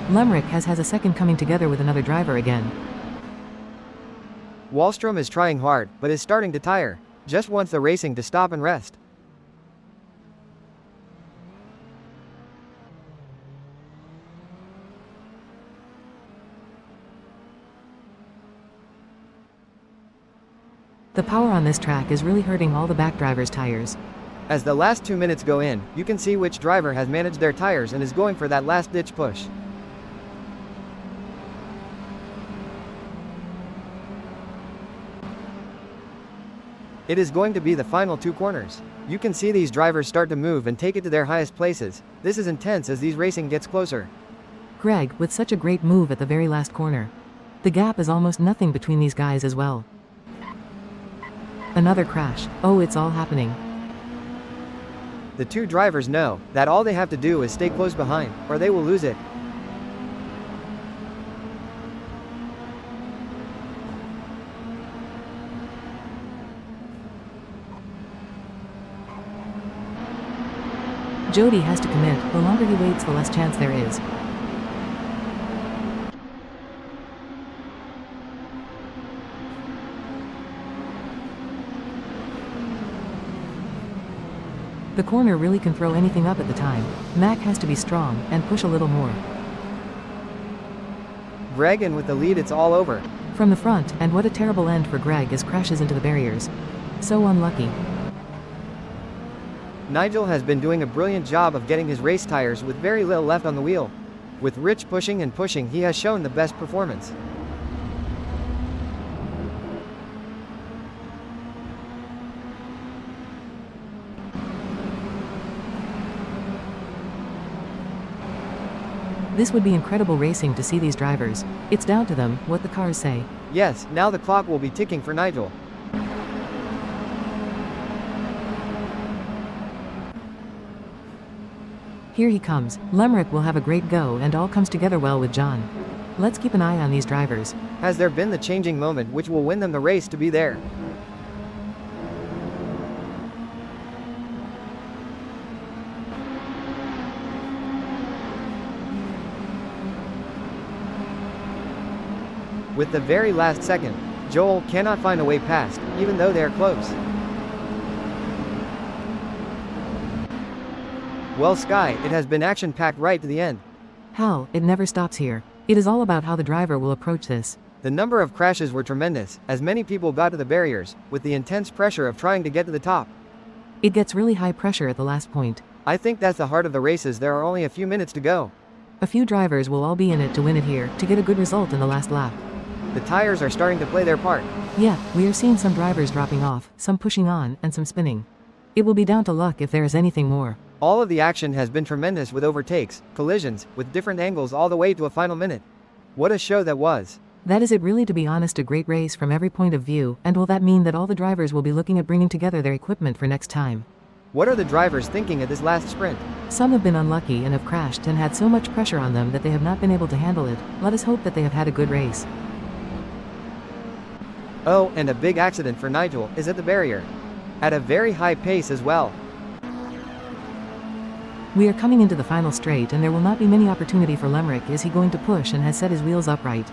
Lemrick has a second coming together with another driver again.
Wallstrom is trying hard, but is starting to tire. Just wants the racing to stop and rest.
The power on this track is really hurting all the back drivers' tires.
As the last 2 minutes go in, you can see which driver has managed their tires and is going for that last ditch push. It is going to be the final 2 corners. You can see these drivers start to move and take it to their highest places. This is intense as these racing gets closer.
Greg with such a great move at the very last corner. The gap is almost nothing between these guys as well. Another crash. Oh, it's all happening.
The 2 drivers know that all they have to do is stay close behind, or they will lose it.
Jody has to commit. The longer he waits, the less chance there is. The corner really can throw anything up at the time. Mac has to be strong and push a little more.
Greg in with the lead, it's all over.
From the front, and what a terrible end for Greg as crashes into the barriers. So unlucky.
Nigel has been doing a brilliant job of getting his race tires with very little left on the wheel. With Rich pushing and pushing, he has shown the best performance.
This would be incredible racing to see these drivers. It's down to them, what the cars say.
Yes, now the clock will be ticking for Nigel.
Here he comes. Lemrick will have a great go and all comes together well with John. Let's keep an eye on these drivers.
Has there been the changing moment which will win them the race to be there? With the very last second, Joel cannot find a way past, even though they are close. Well, Sky, it has been action-packed right to the end.
Hal, it never stops here. It is all about how the driver will approach this.
The number of crashes were tremendous, as many people got to the barriers, with the intense pressure of trying to get to the top.
It gets really high pressure at the last point.
I think that's the heart of the races. There are only a few minutes to go.
A few drivers will all be in it to win it here, to get a good result in the last lap.
The tires are starting to play their part.
Yeah, we are seeing some drivers dropping off, some pushing on, and some spinning. It will be down to luck if there is anything more.
All of the action has been tremendous with overtakes, collisions, with different angles all the way to a final minute. What a show that was.
That is it really, to be honest, a great race from every point of view, and will that mean that all the drivers will be looking at bringing together their equipment for next time?
What are the drivers thinking at this last sprint?
Some have been unlucky and have crashed and had so much pressure on them that they have not been able to handle it. Let us hope that they have had a good race.
Oh, and a big accident for Nigel is at the barrier. At a very high pace as well.
We are coming into the final straight and there will not be many opportunity for Lemrick. Is he going to push and has set his wheels upright?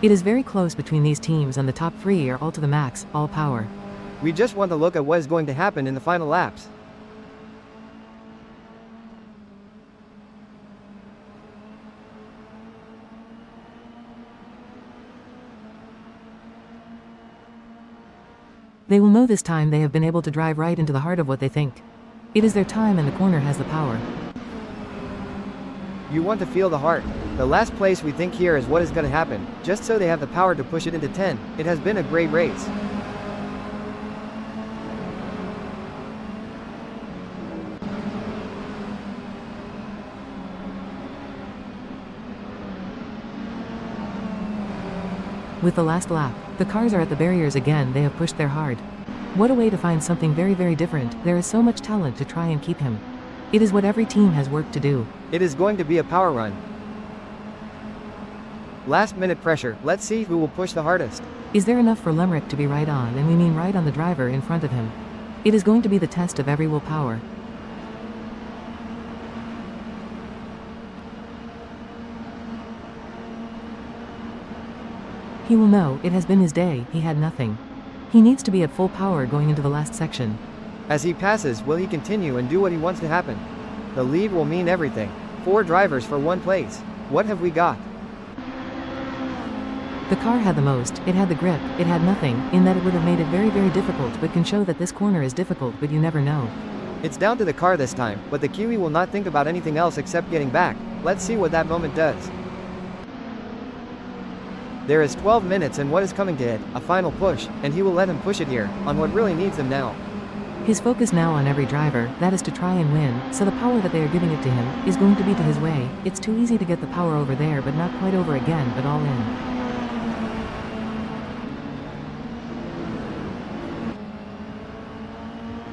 It is very close between these teams and the top three are all to the max, all power.
We just want to look at what is going to happen in the final laps.
They will know this time they have been able to drive right into the heart of what they think. It is their time and the corner has the power.
You want to feel the heart. The last place we think here is what is going to happen, just so they have the power to push it into 10. It has been a great race.
With the last lap, the cars are at the barriers again. They have pushed their hard. What a way to find something very, very different. There is so much talent to try and keep him. It is what every team has worked to do.
It is going to be a power run. Last minute pressure. Let's see who will push the hardest.
Is there enough for Lemrick to be right on, and we mean right on the driver in front of him? It is going to be the test of every willpower. He will know it has been his day. He had nothing. He needs to be at full power going into the last section.
As he passes, will he continue and do what he wants to happen? The lead will mean everything. 4 drivers for 1 place. What have we got?
The car had the most, it had the grip, it had nothing, in that it would have made it very, very difficult, but can show that this corner is difficult, but you never know.
It's down to the car this time, but the Kiwi will not think about anything else except getting back. Let's see what that moment does. There is 12 minutes and what is coming to it, a final push, and he will let him push it here, on what really needs them now.
His focus now on every driver, that is to try and win, so the power that they are giving it to him, is going to be to his way. It's too easy to get the power over there but not quite over again, but all in.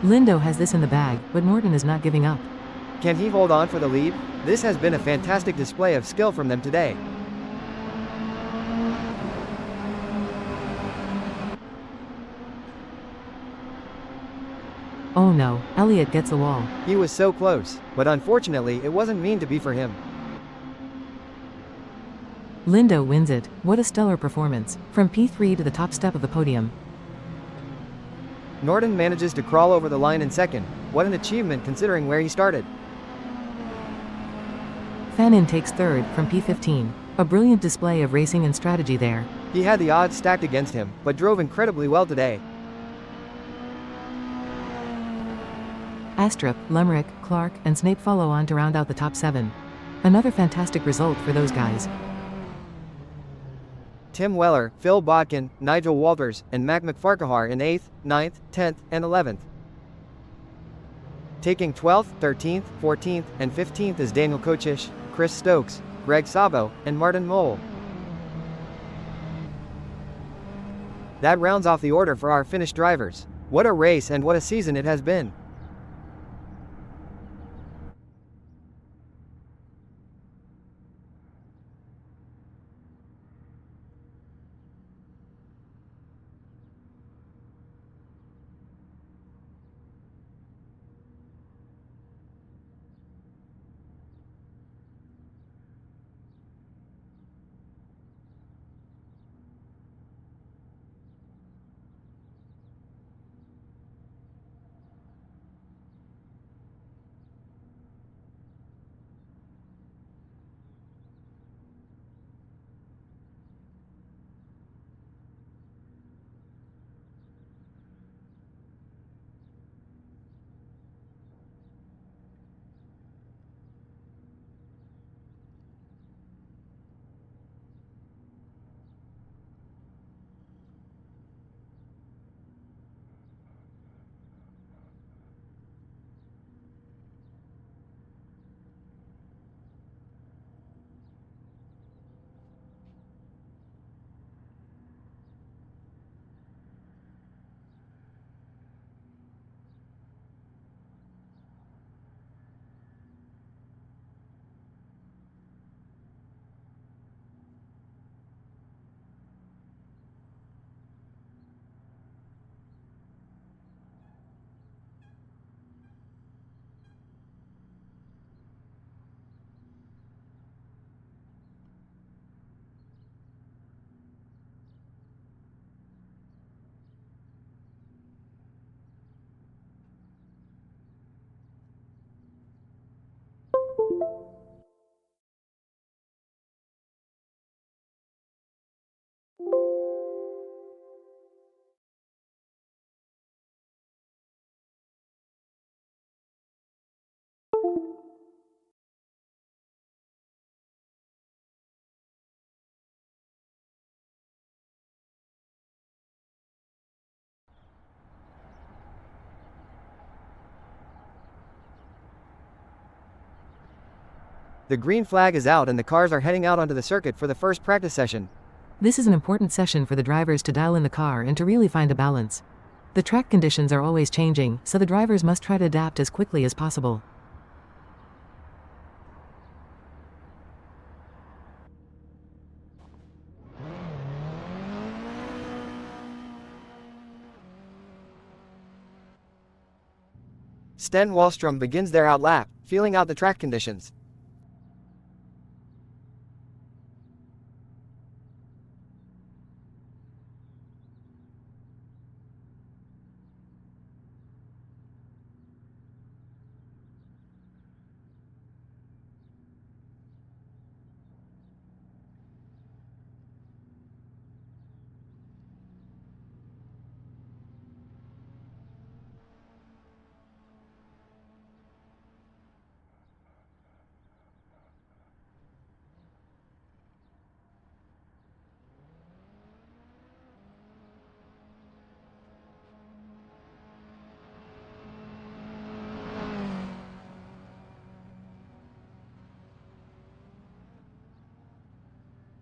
Lindo has this in the bag, but Norton is not giving up.
Can he hold on for the lead? This has been a fantastic display of skill from them today.
Oh no, Elliott gets a wall.
He was so close, but unfortunately it wasn't mean to be for him.
Lindo wins it. What a stellar performance. From P3 to the top step of the podium.
Norton manages to crawl over the line in second. What an achievement considering where he started.
Fanon takes third, from P15. A brilliant display of racing and strategy there.
He had the odds stacked against him, but drove incredibly well today.
Astrup, Lemrick, Clark, and Snape follow on to round out the top 7. Another fantastic result for those guys.
Tim Weller, Phil Bodkin, Nigel Walters, and Mac McFarquhar in 8th, 9th, 10th, and 11th. Taking 12th, 13th, 14th, and 15th is Daniel Kochish, Chris Stokes, Greg Sabo, and Martin Mole. That rounds off the order for our Finnish drivers. What a race and what a season it has been. The green flag is out and the cars are heading out onto the circuit for the first practice session.
This is an important session for the drivers to dial in the car and to really find a balance. The track conditions are always changing, so the drivers must try to adapt as quickly as possible.
Sten Wallstrom begins their out lap, feeling out the track conditions.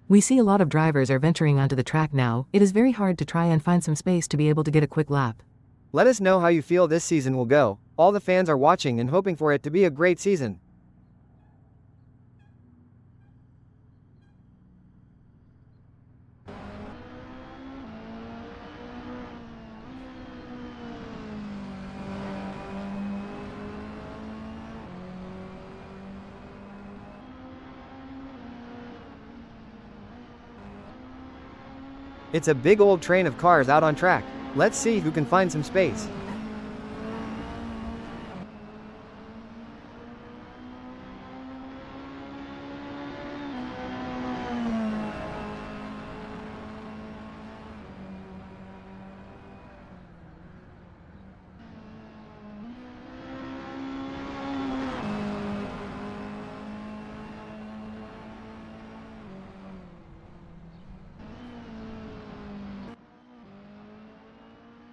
We see a lot of drivers are venturing onto the track now. It is very hard to try and find some space to be able to get a quick lap.
Let us know how you feel this season will go. All the fans are watching and hoping for it to be a great season. It's a big old train of cars out on track. Let's see who can find some space.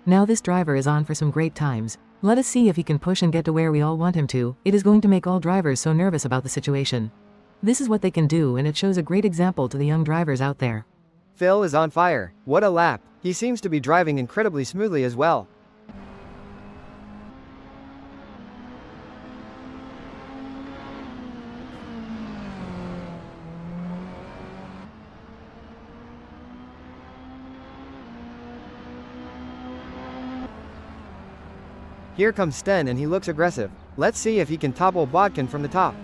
Now this driver is on for some great times. Let us see if he can push and get to where we all want him to. It is going to make all drivers so nervous about the situation. This is what they can do, and it shows a great example to the young drivers out there.
Phil is on fire. What a lap. He seems to be driving incredibly smoothly as well. Here comes Sten and he looks aggressive. Let's see if he can topple Bodkin from the top.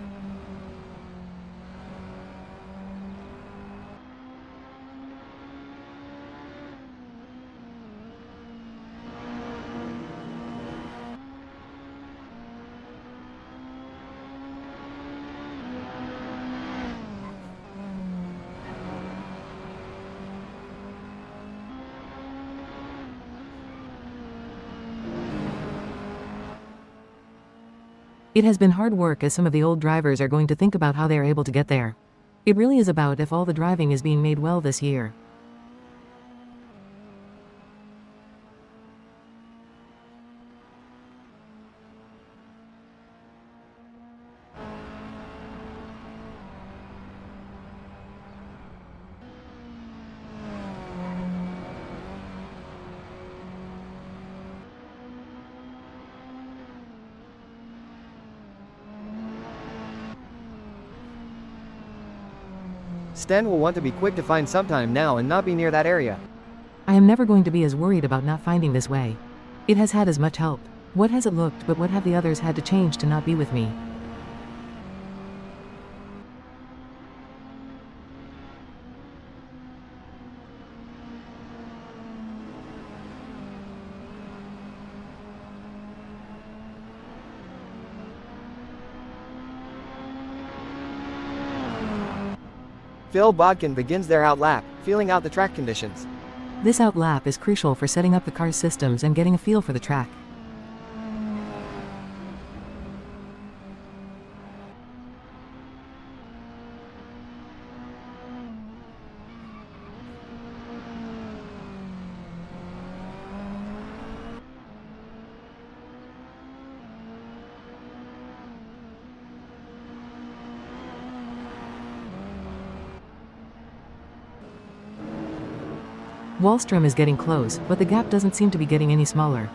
It has been hard work, as some of the old drivers are going to think about how they are able to get there. It really is about if all the driving is being made well this year.
Sten will want to be quick to find sometime now and not be near that area.
I am never going to be as worried about not finding this way. It has had as much help. What has it looked, but what have the others had to change to not be with me?
Phil Bodkin begins their out lap, feeling out the track conditions.
This out lap is crucial for setting up the car's systems and getting a feel for the track. Wallstrom is getting close, but the gap doesn't seem to be getting any smaller.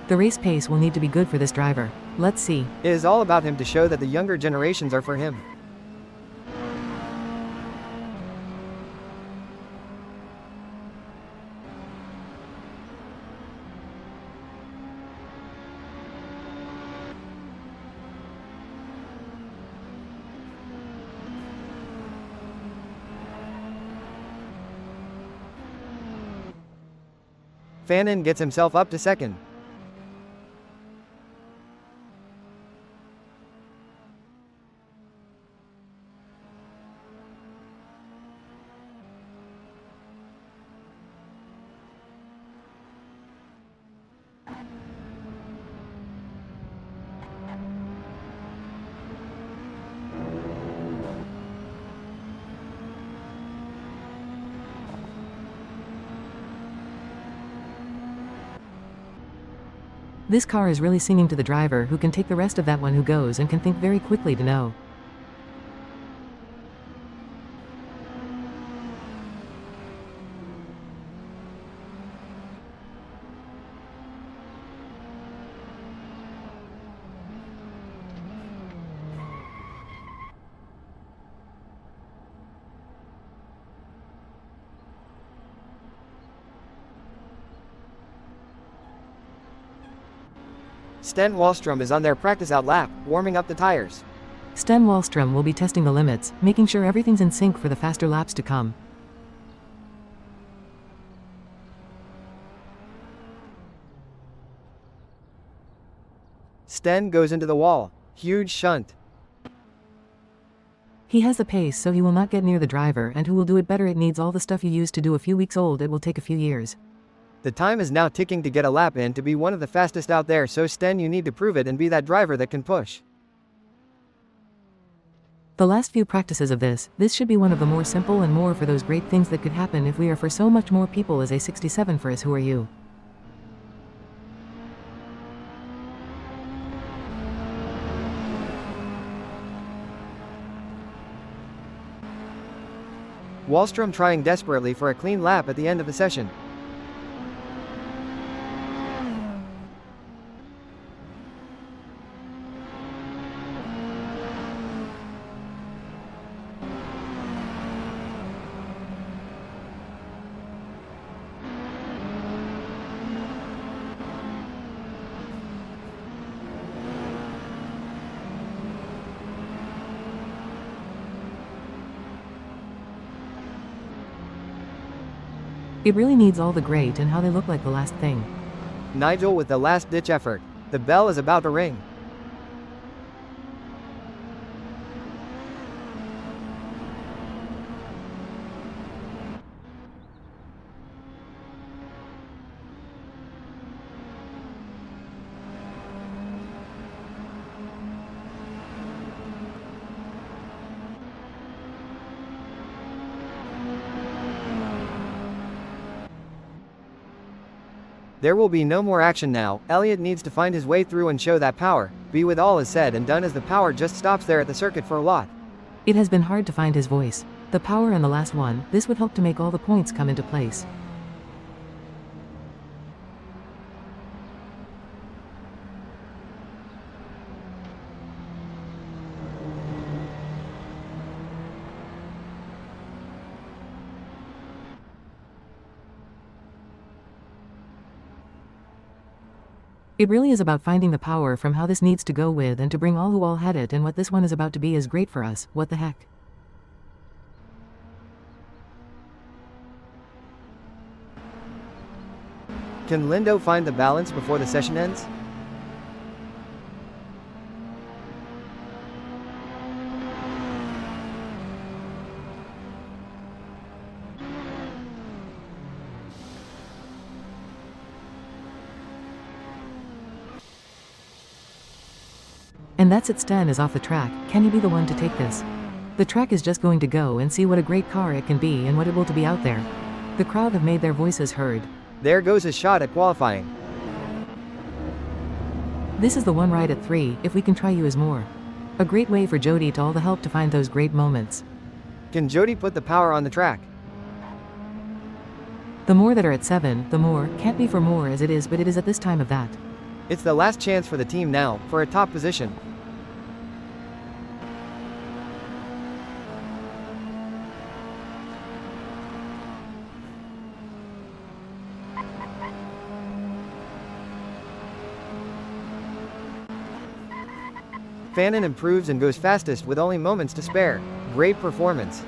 The race pace will need to be good for this driver. Let's see.
It is all about him to show that the younger generations are for him. Fannin gets himself up to second.
This car is really singing to the driver who can take the rest of that one who goes and can think very quickly to know.
Sten Wallstrom is on their practice out lap, warming up the tires.
Sten Wallstrom will be testing the limits, making sure everything's in sync for the faster laps to come.
Sten goes into the wall. Huge shunt.
He has the pace, so he will not get near the driver, and who will do it better. It needs all the stuff you used to do a few weeks old. It will take a few years.
The time is now ticking to get a lap in to be one of the fastest out there, so Sten, you need to prove it and be that driver that can push.
The last few practices of this should be one of the more simple and more for those great things that could happen if we are for so much more people as a 67 for us. Who are you?
Wallstrom trying desperately for a clean lap at the end of the session.
It really needs all the great and how they look like the last thing.
Nigel with the last-ditch effort. The bell is about to ring. There will be no more action now. Elliott needs to find his way through and show that power. Be with all is said and done as the power just stops there at the circuit for a lot.
It has been hard to find his voice. The power and the last one, this would help to make all the points come into place. It really is about finding the power from how this needs to go with and to bring all who all had it, and what this one is about to be is great for us. What the heck?
Can Lindo find the balance before the session ends?
And that's it. Sten is off the track. Can he be the one to take this? The track is just going to go and see what a great car it can be and what it will to be out there. The crowd have made their voices heard.
There goes his shot at qualifying.
This is the one right at 3, if we can try you as more. A great way for Jody to all the help to find those great moments.
Can Jody put the power on the track?
The more that are at 7, the more, can't be for more as it is, but it is at this time of that.
It's the last chance for the team now, for a top position. Fannin improves and goes fastest with only moments to spare. Great performance.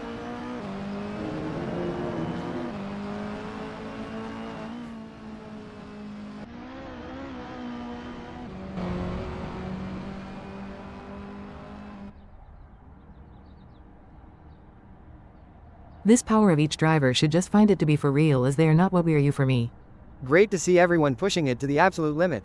This power of each driver should just find it to be for real, as they are not what we are you for me.
Great to see everyone pushing it to the absolute limit.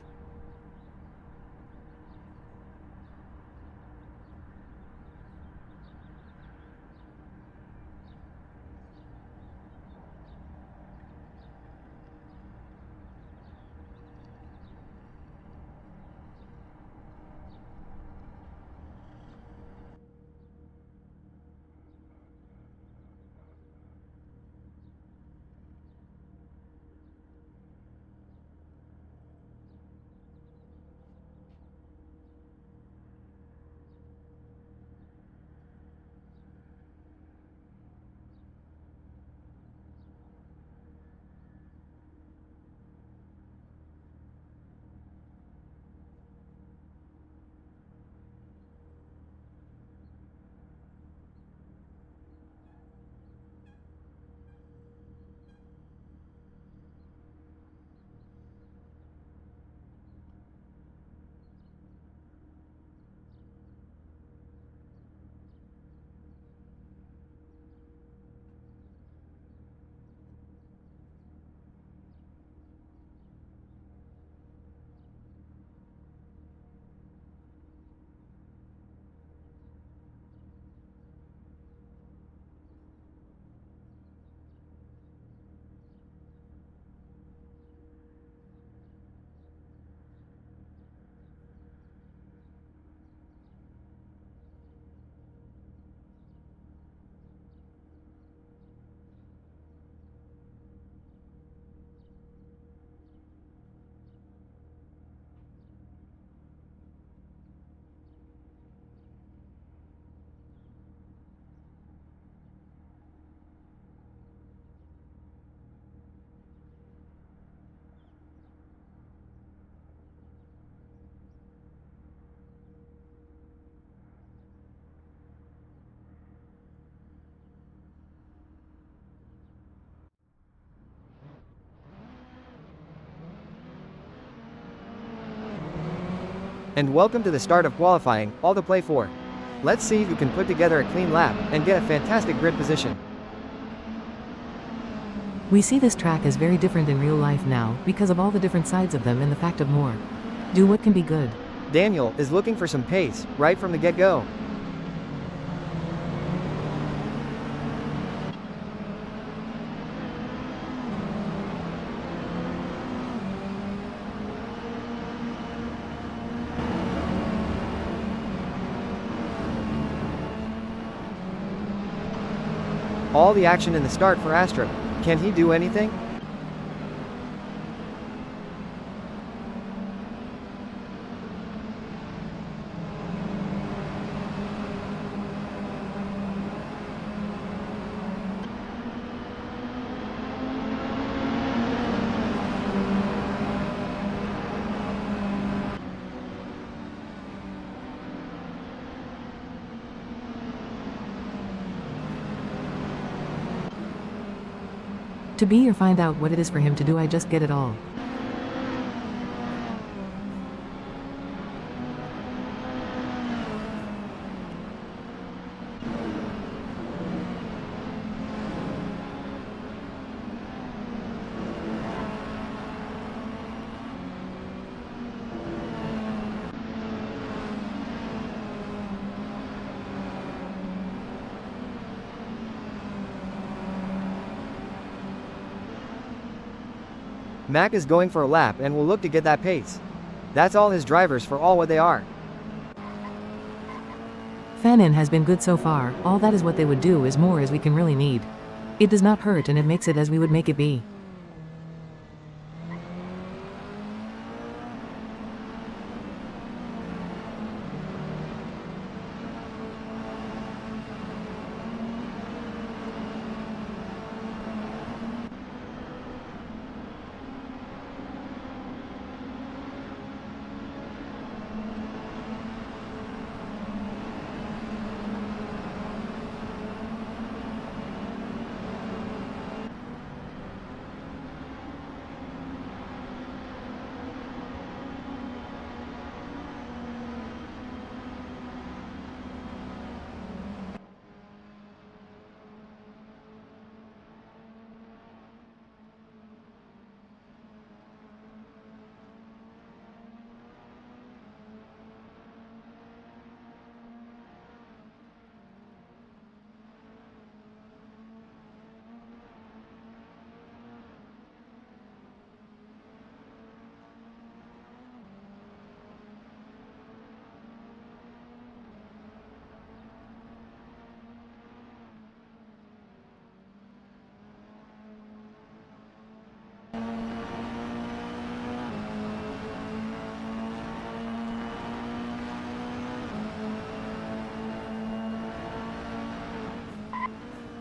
And welcome to the start of qualifying, all to play for. Let's see who can put together a clean lap and get a fantastic grid position.
We see this track as very different in real life now, because of all the different sides of them and the fact of more. Do what can be good.
Daniel is looking for some pace, right from the get-go. All the action in the start for Assetto. Can he do anything?
To be or find out what it is for him to do, I just get it all.
Mac is going for a lap and will look to get that pace. That's all his drivers for all what they are.
Fannin has been good so far, all that is what they would do is more as we can really need. It does not hurt and it makes it as we would make it be.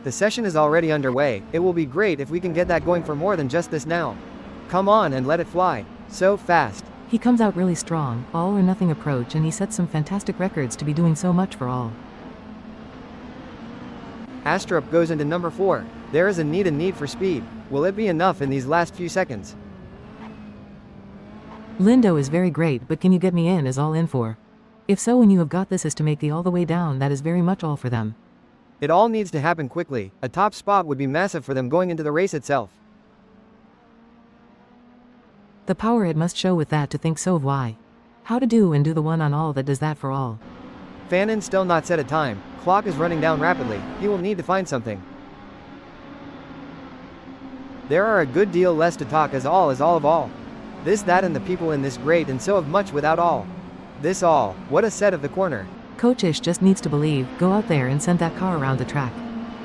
The session is already underway. It will be great if we can get that going for more than just this now. Come on and let it fly. So fast.
He comes out really strong, all or nothing approach, and he sets some fantastic records to be doing so much for all.
Astrup goes into number 4. There is a need for speed. Will it be enough in these last few seconds?
Lindo is very great, but can you get me in is all in for. If so, when you have got this is to make the all the way down, that is very much all for them.
It all needs to happen quickly. A top spot would be massive for them going into the race itself.
The power it must show with that to think so of why. How to do and do the one on all that does that for all.
Fanon still not set a time. Clock is running down rapidly. He will need to find something. There are a good deal less to talk as all is all of all. This, that, and the people in this great and so of much without all. This all, what a set of the corner.
Coach Ish just needs to believe, go out there and send that car around the track.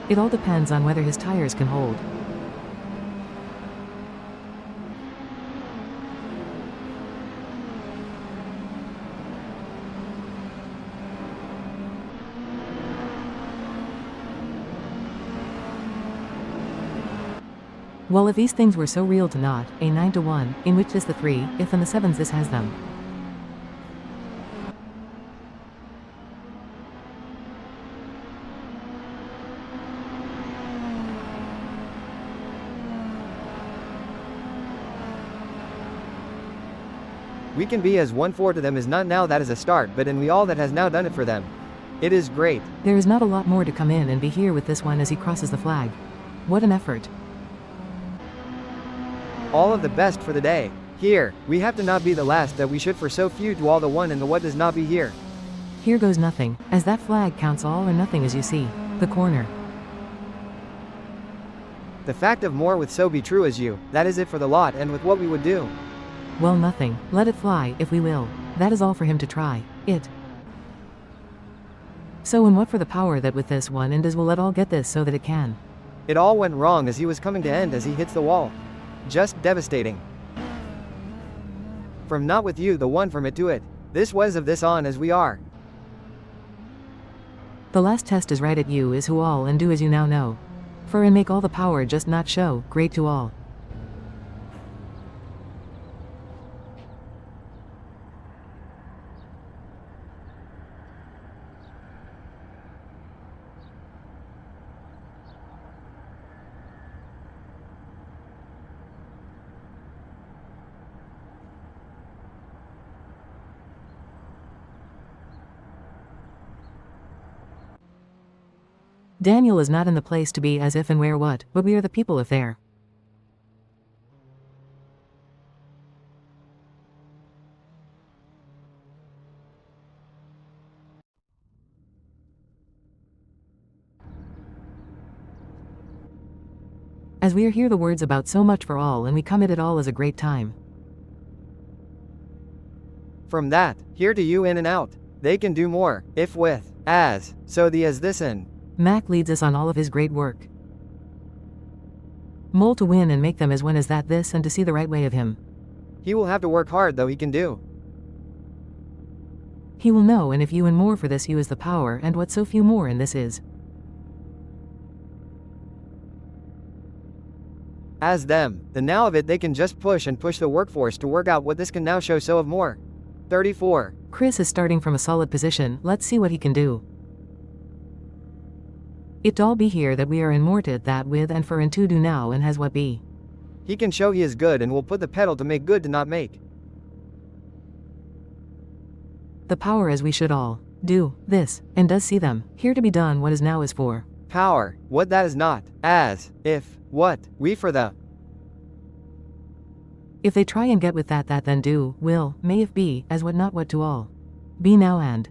It all depends on whether his tires can hold. Well, if these things were so real to not, a 9 to 1, in which is the 3, if and the 7s this has them.
We can be as 1-4 to them is not now that is a start, but in we all that has now done it for them. It is great.
There is not a lot more to come in and be here with this one as he crosses the flag. What an effort.
All of the best for the day. Here, we have to not be the last that we should for so few to all the one and the what does not be here.
Here goes nothing, as that flag counts all or nothing as you see. The corner.
The fact of more with so be true as you, that is it for the lot and with what we would do.
Well, nothing, let it fly, if we will. That is all for him to try. It. So and what for the power that with this one and as will let all get this so that it can.
It all went wrong as he was coming to end as he hits the wall. Just devastating. From not with you the one from it to it. This was of this on as we are.
The last test is right at you is who all and do as you now know. For and make all the power just not show, great to all. Daniel is not in the place to be as if and where what, but we are the people if there. As we are here the words about so much for all and we come at it all as a great time.
From that, here to you in and out. They can do more, if with, as, so the as this in.
Mac leads us on all of his great work. Mole to win and make them as one as that this and to see the right way of him.
He will have to work hard though he can do.
He will know and if you and more for this you is the power and what so few more in this is.
As them, the now of it they can just push and push the workforce to work out what this can now show so of more. 34.
Chris is starting from a solid position, let's see what he can do. It all be here that we are in morted that with and for and to do now and has what be.
He can show he is good and will put the pedal to make good to not make.
The power as we should all do this and does see them here to be done what is now is for.
Power, what that is not, as, if, what, we for the.
If they try and get with that then do, will, may if be, as what not what to all. Be now and.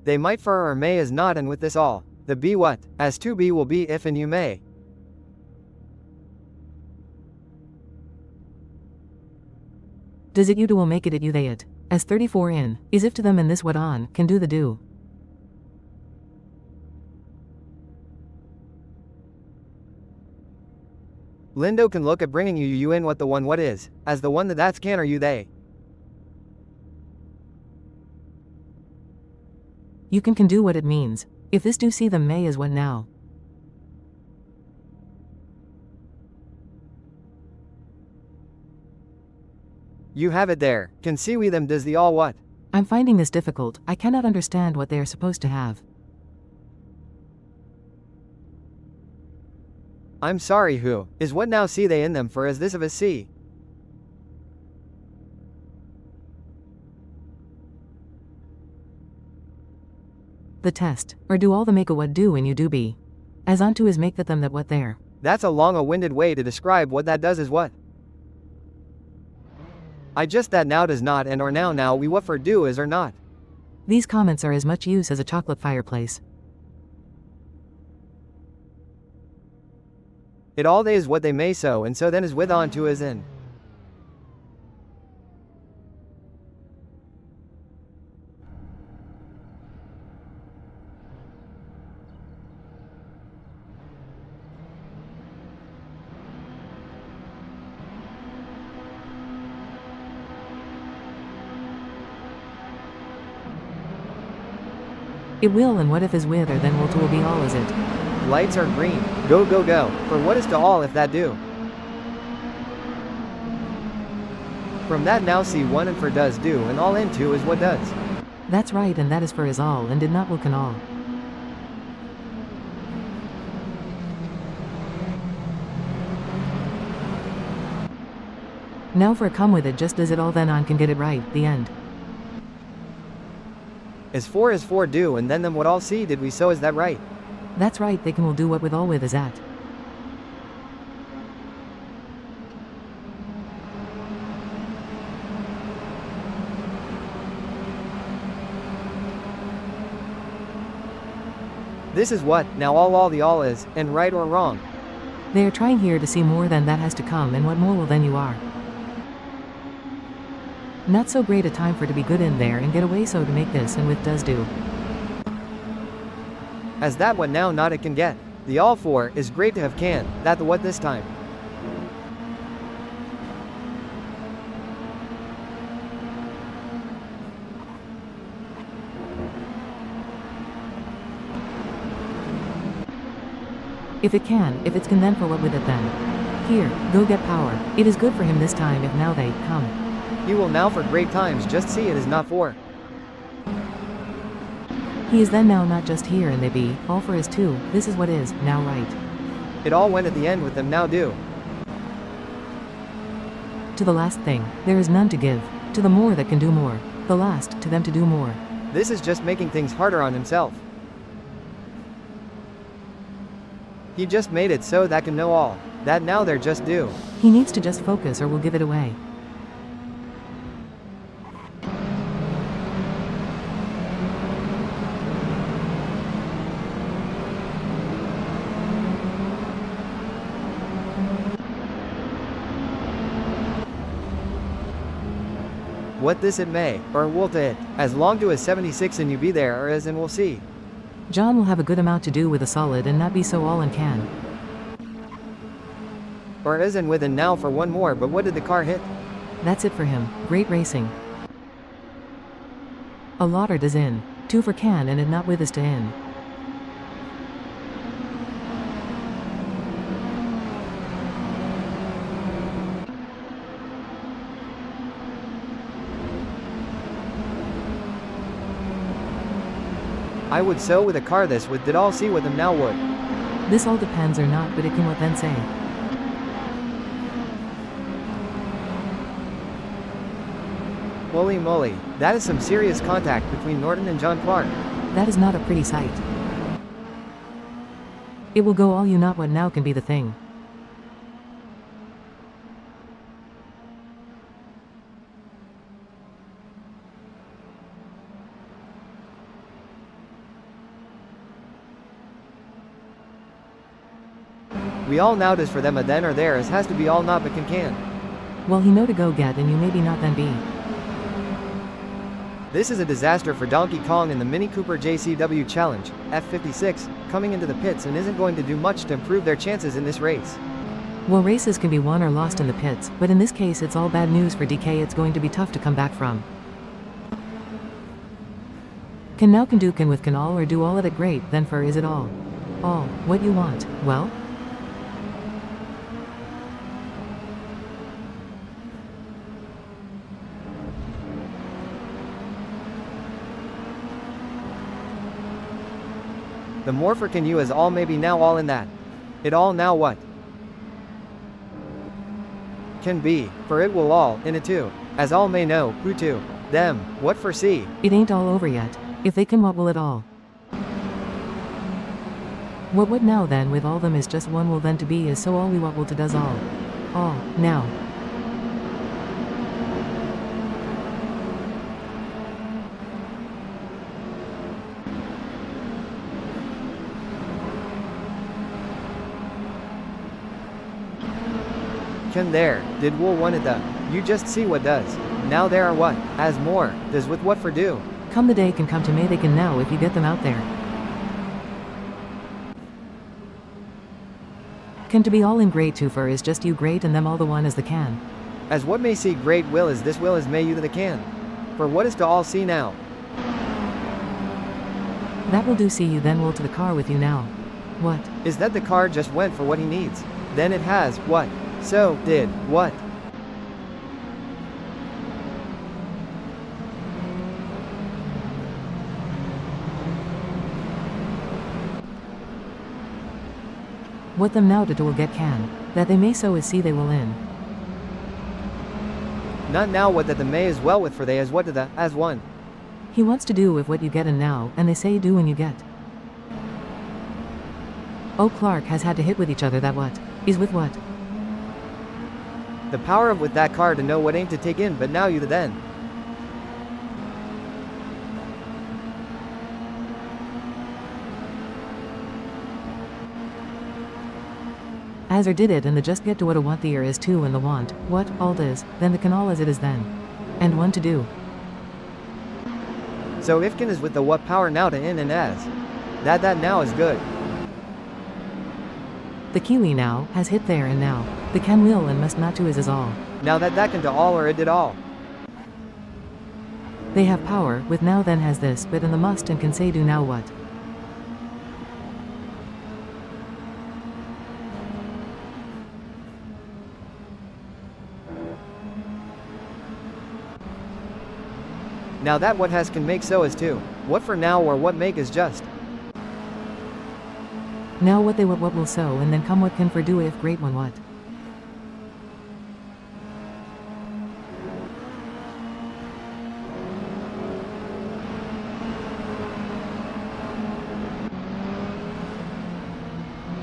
They might for or may as not and with this all. The be what, as to be will be if and you may.
Does it you to will make it you they it. As 34 in, is if to them and this what on, can do the do.
Lindo can look at bringing you in what the one what is, as the one that's can or you they.
You can do what it means. If this do see them may is what now.
You have it there. Can see we them does the all what?
I'm finding this difficult. I cannot understand what they are supposed to have.
I'm sorry who, is what now see they in them for as this of a see?
The test, or do all the make a what do and you do be. As onto is make that them that what there.
That's a long a-winded way to describe what that does is what. I just that now does not and or now we what for do is or not.
These comments are as much use as a chocolate fireplace.
It all they is what they may so and so then is with on to is in.
It will and what if is with or then will be all is it.
Lights are green. Go go go. For what is to all if that do? From that now see one and for does do and all into is what does.
That's right and that is for is all and did not will can all. Now for come with it just does it all then on can get it right, the end.
As for do and then them what all see did we so is that right?
That's right they can will do what with all with is at.
This is what, now all the all is, and right or wrong.
They are trying here to see more than that has to come and what more will then you are. Not so great a time for to be good in there and get away so to make this and with does do.
As that what now not it can get. The all for is great to have can, that the what this time.
If it can, if it's can then for what with it then. Here, go get power. It is good for him this time if now they come.
He will now for great times just see it is not for.
He is then now not just here and they be, all for is too, this is what is, now right.
It all went at the end with them now do.
To the last thing, there is none to give. To the more that can do more. The last, to them to do more.
This is just making things harder on himself. He just made it so that can know all. That now they're just do.
He needs to just focus or we'll give it away.
What this it may, or will to it, as long to as 76 and you be there or as in we'll see.
John will have a good amount to do with a solid and not be so all and can.
Or as in with and now for one more but what did the car hit?
That's it for him, great racing. A lotter does in. 2 for can and it not with is to in.
I would so with a car this with did all see what them now would.
This all depends or not but it can what then say.
Holy moly, that is some serious contact between Norton and John Clark.
That is not a pretty sight. It will go all you not what now can be the thing.
We all now does for them a then or there as has to be all not but can.
Well he know to go get and you maybe not then be.
This is a disaster for Donkey Kong in the Mini Cooper JCW Challenge, F56, coming into the pits and isn't going to do much to improve their chances in this race.
Well races can be won or lost in the pits, but in this case it's all bad news for DK. It's going to be tough to come back from. Can now can do can with can all or do all it great then for is it all? All, what you want, well?
The more for can you as all maybe now all in that. It all now what? Can be, for it will all, in it too. As all may know, who to. Them, what for see.
It ain't all over yet. If they can what will it all? What would now then with all them is just one will then to be is so all we what will to does all. All, now.
Can there, did will one it the. You just see what does. Now there are what, as more, does with what for do.
Come the day can come to may they can now if you get them out there. Can to be all in great too for is just you great and them all the one as the can.
As what may see great will is this will as may you to the can. For what is to all see now.
That will do see you then will to the car with you now. What?
Is that the car just went for what he needs. Then it has, what? So, did, what?
What them now to do will get can, that they may so as see they will in.
Not now what that the may as well with for they as what to the, as one.
He wants to do with what you get in now, and they say do when you get. Oh, Clark has had to hit with each other that what? Is with what?
The power of with that car to know what ain't to take in but now you the then.
As or did it and the just get to what a want the ear is too and the want, what, all is, then the can all as it is then. And one to do.
So if can is with the what power now to in and as. That now is good.
The kiwi now, has hit there and now. The can will and must not to is all.
Now that can to all or it did all.
They have power, with now then has this, but in the must and can say do now what.
Now that what has can make so as too. What for now or what make is just.
Now what they what will so and then come what can for do if great one what.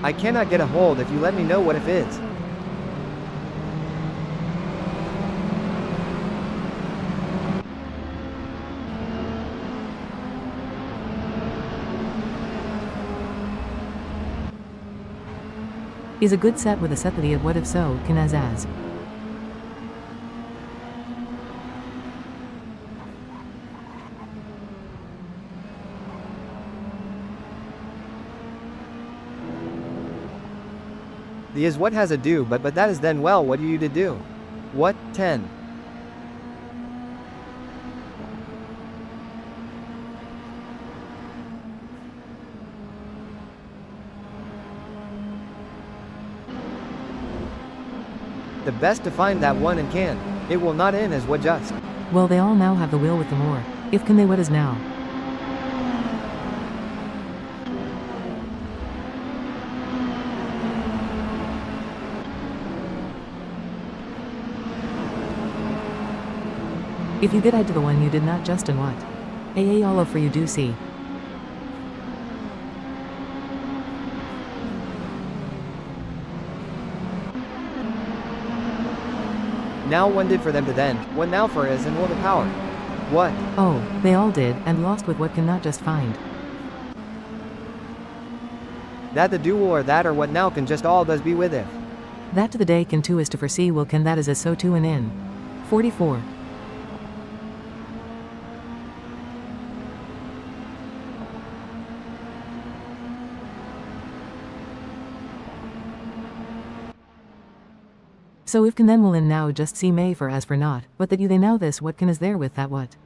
I cannot get a hold if you let me know what if is.
Is a good set with a set that of what if so, can as.
The is what has a do but that is then well what you did do. What, 10. The best to find that one and can. It will not in as what just.
Well they all now have the will with the more. If can they what is now. If you get I to the one you did not just and what. AA all of for you do see.
Now one did for them to then, what now for is and will the power. What?
Oh, they all did, and lost with what can not just find.
That the do will or that or what now can just all does be with if.
That to the day can too is to foresee will can that is as so too and in. 44. So if can then will in now just see may for as for not, but that you they now this what can is there with that what.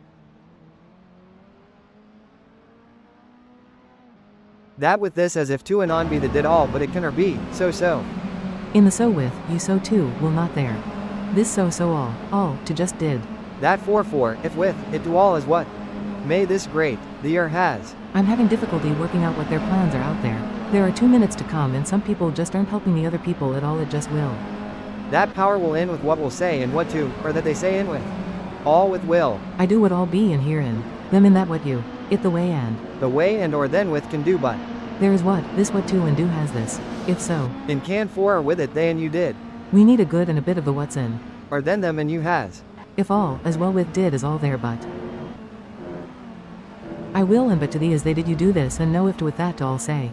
That with this as if to and on be the did all but it can or be, so.
In the so with, you so too, will not there. This so all, to just did.
That for, if with, it do all is what? May this great, the year has.
I'm having difficulty working out what their plans are out there. There are 2 minutes to come and some people just aren't helping the other people at all, it just will.
That power will in with what will say and what to, or that they say in with. All with will.
I do what all be in herein, them in that what you, it the way and.
The way and or then with can do but.
There is what, this what to and do has this, if so.
In can for or with it they and you did.
We need a good and a bit of the what's in.
Or then them and you has.
If all, as well with did as all there but. I will and but to thee as they did you do this and no if to with that to all say.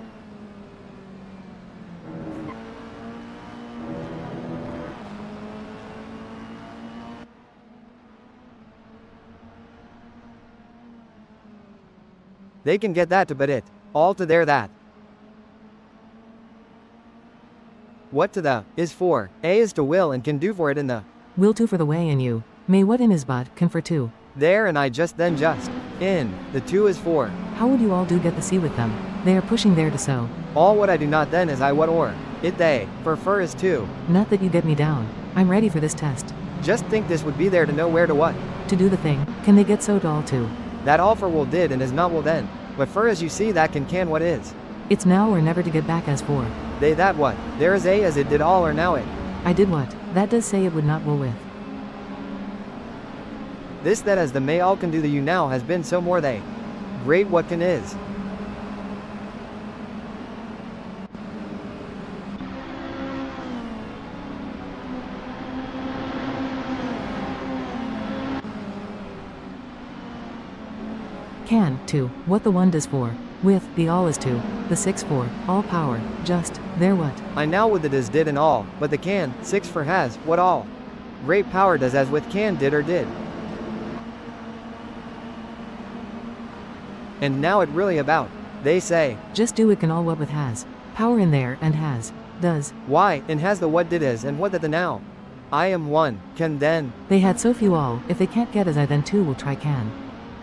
They can get that to but it. All to their that. What to the, is for, a is to will and can do for it in the.
Will to for the way in you, may what in is but, can for to.
There and I just then just. In, the to is for.
How would you all do get the C with them? They are pushing there to so.
All what I do not then is I what or. It they, for is to.
Not that you get me down. I'm ready for this test.
Just think this would be there to know where to what.
To do the thing, can they get so to all to?
That all for will did and is not will then. But for as you see that can what is.
It's now or never to get back as for.
They that what, there is a as it did all or now it.
I did what, that does say it would not will with.
This that as the may all can do the you now has been so more they. Great what can is.
Can, to, what the one does for. With, the all is to, the 6 for, all power, just, there what.
I now with it is did and all, but the can, 6 for has, what all. Great power does as with can did or did. And now it really about, they say.
Just do it can all what with has. Power in there and has, does.
Why, and has the what did is and what that the now. I am one, can then.
They had so few all, if they can't get as I then too will try can.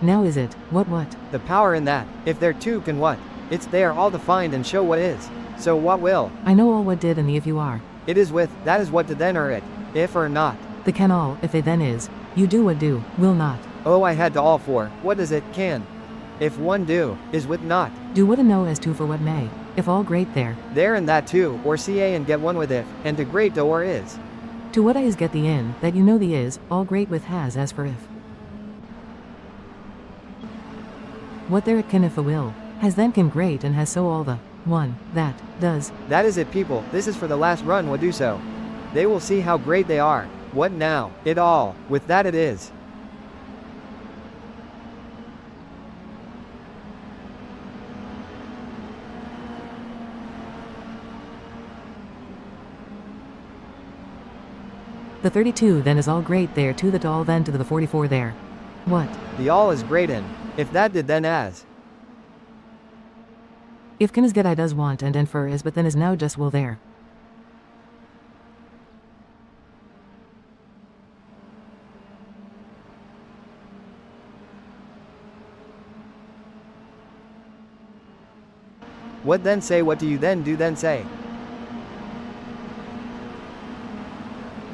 Now is it, what?
The power in that, if there too can what? It's there all to find and show what is. So what will?
I know all what did and the if you are.
It is with, that is what to then or it, if or not.
The can all, if they then is. You do what do, will not.
Oh I had to all for, what is it, can. If one do, is with not.
Do what a know as to for what may. If all great there.
There and that too, or ca and get one with if, and to great to or is.
To what I is get the in, that you know the is, all great with has as for if. What there it can if a will, has then can great and has so all the, one, that, does.
That is it people, this is for the last run what do so. They will see how great they are, what now, it all, with that it is.
The 32 then is all great there to the all then to the 44 there. What?
The all is great in, if that did then as.
If can is get I does want and for is but then is now just will there.
What then say what do you then do then say?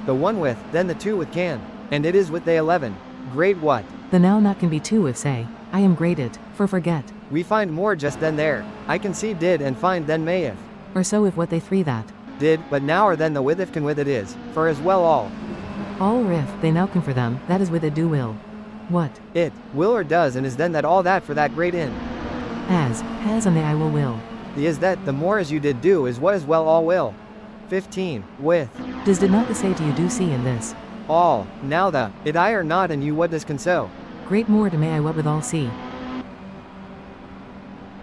The one with, then the two with can, and it is with they 11. Great what?
The now not can be 2 if say, I am great it, for forget.
We find more just then there. I can see did and find then may if.
Or so if what they 3 that.
Did, but now or then the with if can with it is, for as well all.
All or if, they now can for them, that is with it do will. What?
It, will or does and is then that all that for that great in.
As, has and the I will.
The is that, the more as you did do is what as well all will. 15, with.
Does did not the say to you do see in this?
All, now the, it I or not and you what does can so.
Great more to may I what with all see.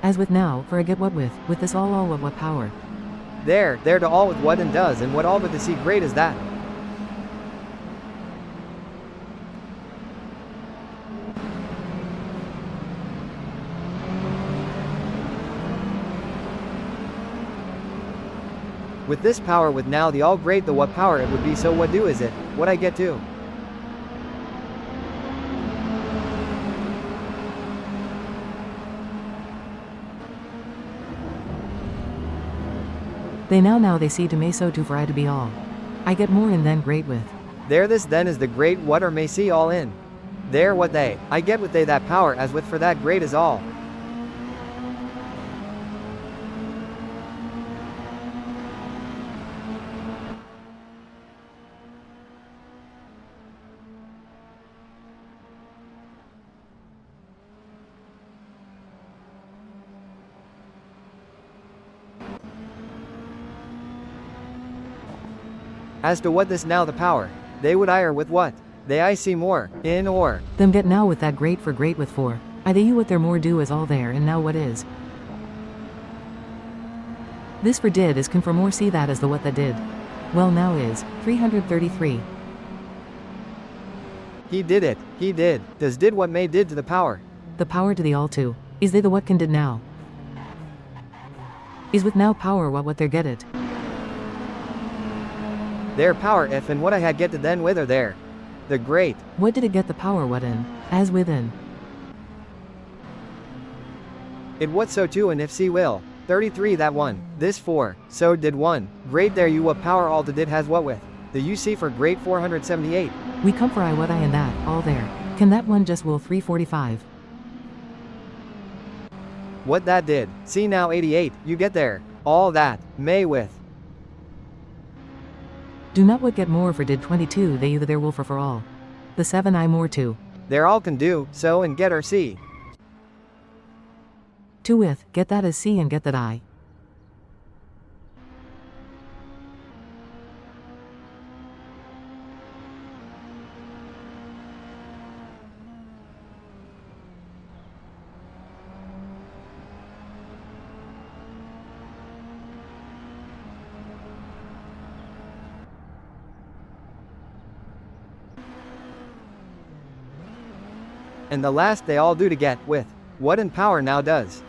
As with now, for I get what with this all what power.
There to all with what and does and what all but to see great is that. With this power with now the all great the what power it would be so what do is it, what I get to.
They now they see to may so to for I to be all. I get more in then great with.
There this then is the great what or may see all in. There what they, I get with they that power as with for that great is all. As to what this now the power, they would ire with what? They I see more, in or.
Them get now with that great for great with for. I they you what their more do is all there and now what is. This for did is can for more see that as the what that did. Well now is, 333.
He did it, he did, does did what may did to the power.
The power to the all to. Is they the what can did now. Is with now power what there get it.
Their power if and what I had get to then with or there. The great.
What did it get the power what in? As within.
It what so too and if see will. 33 that one. This 4. So did 1. Great there you what power all to did has what with. The UC for great 478.
We come for I what I and that, all there. Can that one just will 345?
What that did. See now 88. You get there. All that. May with.
Do not what get more for did 22 they you the there will for all. The 7 I more 2.
There all can do, so and get or see.
2 with, get that as C and get that I.
And the last they all do to get, with, what in power now does.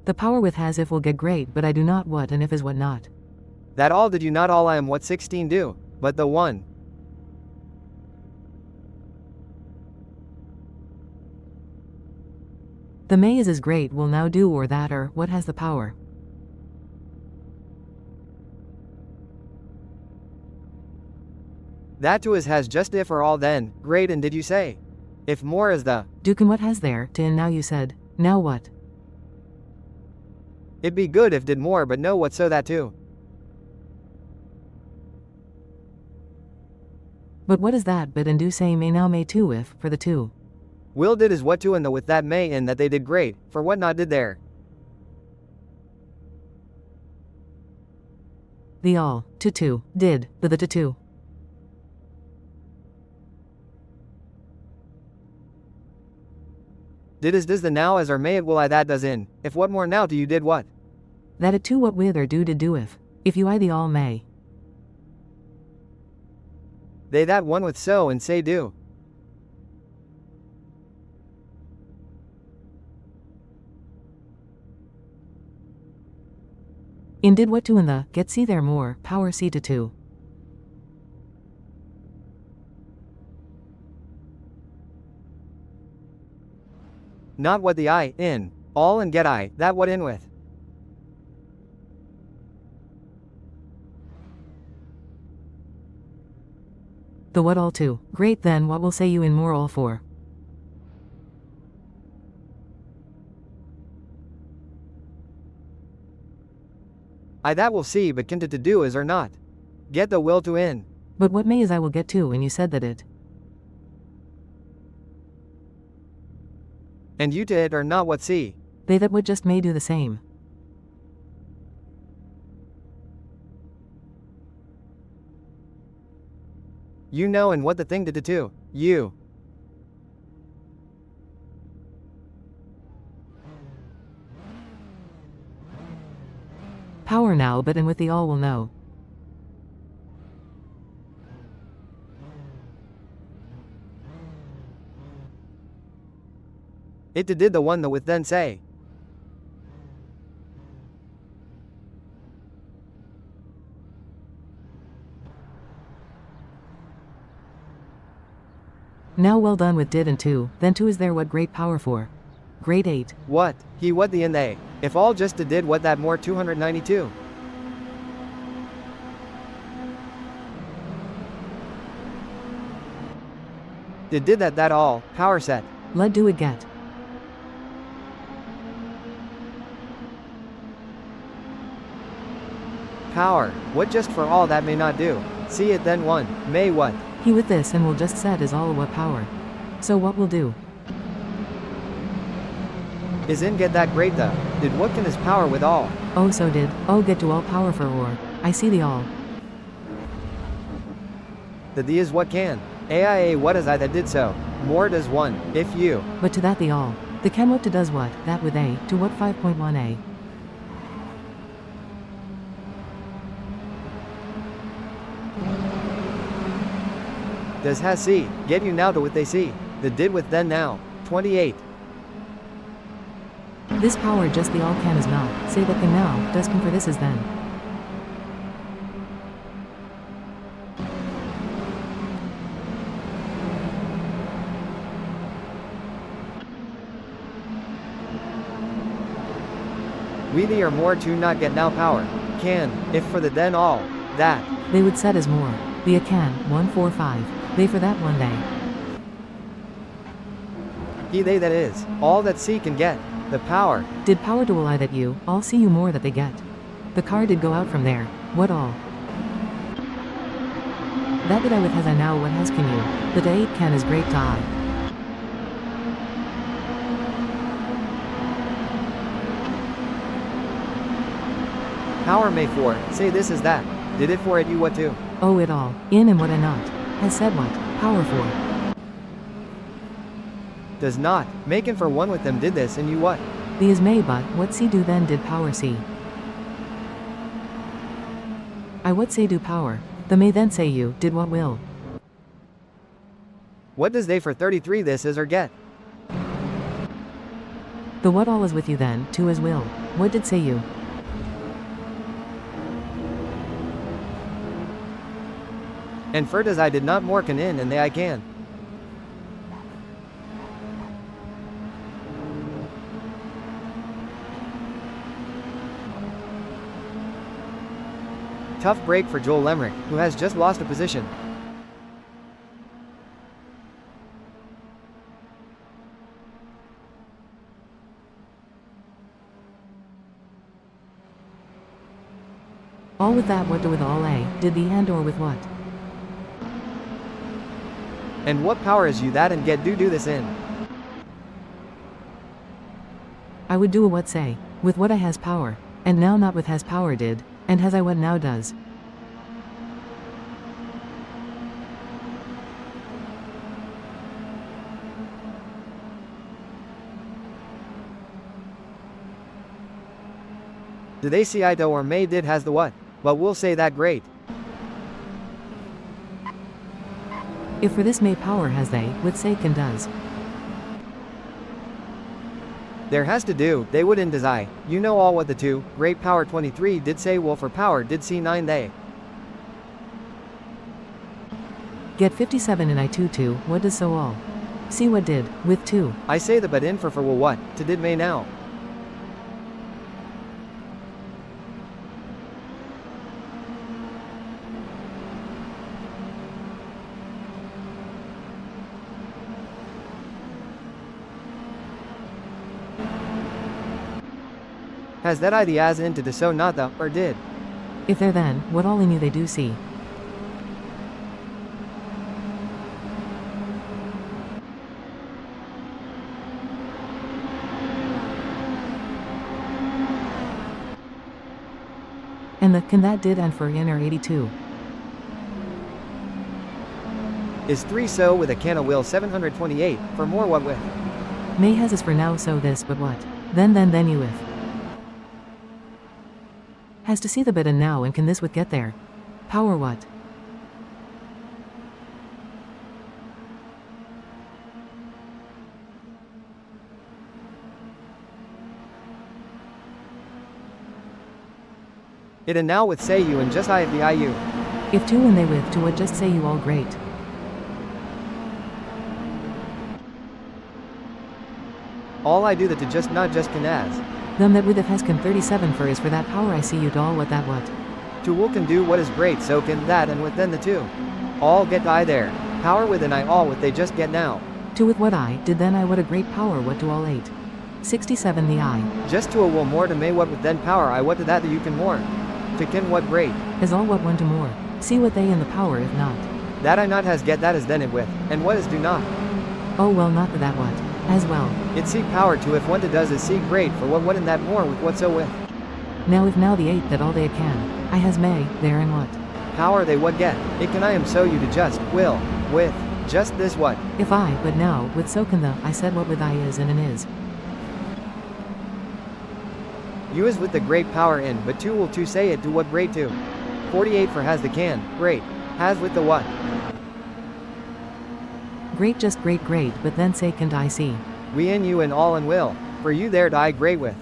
The power with has if will get great but I do not what and if is what not.
That all did you not all I am what 16 do, but the 1.
The may is as great will now do or that or what has the power.
That to is has just if or all then, great and did you say? If more is the.
Do can what has there to and now you said, now what?
It'd be good if did more but no what so that too.
But what is that but and do say may now may too if, for the 2.
Will did is what to and the with that may in that they did great, for what not did there.
The all, to 2, did, the to 2.
Did is does the now as or may it will I that does in, if what more now do you did what?
That it 2 what with or do did do if you I the all may.
They that one with so and say do.
In did what to in the, get see there more, power C to 2.
Not what the I, in, all and get I, that what in with.
The what all 2, great then what will say you in more all 4.
I that will see but can to do is or not. Get the will to in.
But what may is I will get to and you said that it.
And you to it are not what see.
They that would just may do the same.
You know and what the thing did to too. You.
Power now but and with the all will know.
It did the one that with then say.
Now well done with did and 2, then 2 is there what great power for. Grade 8.
What? He what the and they. If all just did what that more 292. Did that all, power set.
Let do it get.
Power, what just for all that may not do. See it then one, may what?
He with this and will just set is all what power. So what will do?
Is in get that great the, did what can his power with all.
Oh so did, oh get to all power for or, I see the all.
The is what can. AIA what is I that did so, more does one, if you.
But to that the all. The can what to does what, that with a, to what 5.1a.
Does has see, get you now to what they see. The did with then now, 28.
This power just the all can is not, say that can now, does can for this is then.
We the are more to not get now power. Can, if for the then all, that.
They would set as more. The a can, 145. They for that one they.
He they that is, all that see can get. The power.
Did power to will I that you, all see you more that they get. The car did go out from there. What all? That did I with has I now what has can you. The day 8 can is great to I.
Power may for, say this is that. Did it for it you what to?
Oh it all, in and what I not. Has said what, power for.
Does not, making for one with them did this and you what?
The is may but, what see do then did power see. I what say do power. The may then say you, did what will.
What does they for 33 this is or get?
The what all is with you then, to as will. What did say you?
And for does I did not more can in and they I can. Tough break for Joel Lemrick, who has just lost a position.
All with that what do with all a, did the and or with what?
And what power is you that and get do this in?
I would do a what say, with what I has power, and now not with has power did, and has I what now does.
Do they see Ito or may did has the what? But we'll say that great.
If for this may power has they, with say can does.
There has to do, they would in does I. You know all what the two, great power 23 did say will for power did see 9 they.
Get 57 and I 2 what does so all? See what did, with 2.
I say the but in for will what, to did may now. Has that I the as into the so not the, or did?
If they're then, what all in you they do see. And the can that did and for in are 82.
Is 3 so with a can of will 728, for more what with?
May has is for now so this but what? Then you if. Has to see the bit and now and can this with get there. Power what?
It and now with say you and just I at the IU.
If two and they with to what just say you all great.
All I do that to just not just can as.
Them that with if has can 37 for is for that power I see you doll what that what.
To will can do what is great so can that and with then the two. All get I there. Power with and I all what they just get now.
To with what I did then I what a great power what to all 8. 67 the I.
Just to a will more to may what with then power I what to that you can more. To can what great.
As all what one to more. See what they in the power if not.
That I not has get that is then it with, and what is do not.
Oh well not to that what. As well.
It see power to if one to does is see great for what in that more with what so with.
Now if now the 8 that all they can. I has may, there and what.
Power they what get, it can I am so you to just, will, with, just this what.
If I, but now, with so can the, I said what with I is and an is.
You is with the great power in, but two will to say it do what great to. 48 for has the can, great, has with the what.
Great just great great, but then say can I see.
We in you and all and will, for you there die great with.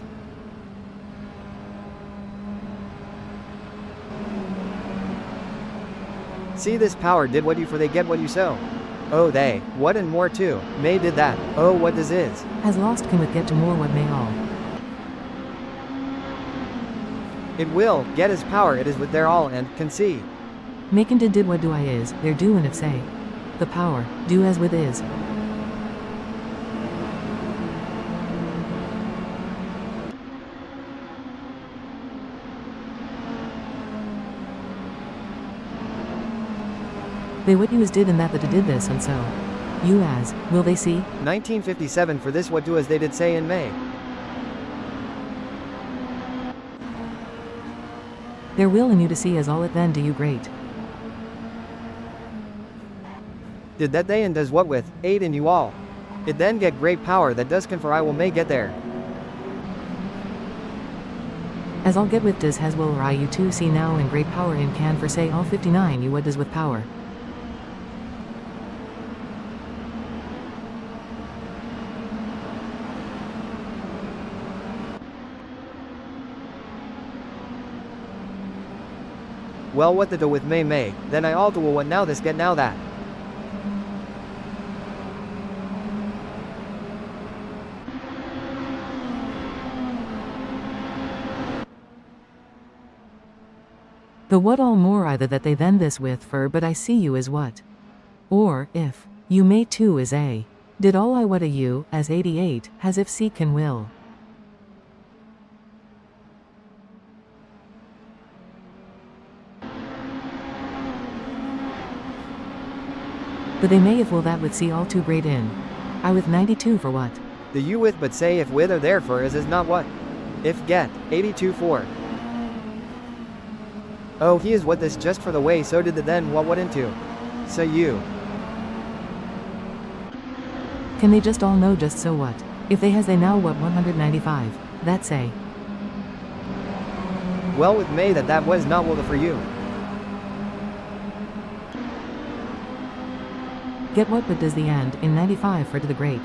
See this power did what you for they get what you sow. Oh they, what and more too, may did that, oh what does is.
Has lost can with get to more what may all.
It will, get his power it is with their all and, can see.
Make and did what do I is, there do and if say. The power, do as with is. They what you as did and that did this and so. You as, will they see?
1957 for this what do as they did say in May.
There will and you to see as all it then do you great.
Did that they and does what with, 8 and you all. It then get great power that does can for I will may get there.
As all get with does has will or I you too see now and great power in can for say all 59 you what does with power.
Well what the do with may, then I all do will what now this get now that.
The what all more either that they then this with for but I see you as what. Or, if, you may too is a. Did all I what a you, as 88, has if see can will. But they may if will that with see all too great in. I with 92 for what?
The you with but say if with or therefore is not what. If get, 82 for. Oh he is what this just for the way so did the then what into. So you.
Can they just all know just so what? If they has they now what 195, that say.
Well with may that was not will for you.
Get what but does the end in 95 for to the great.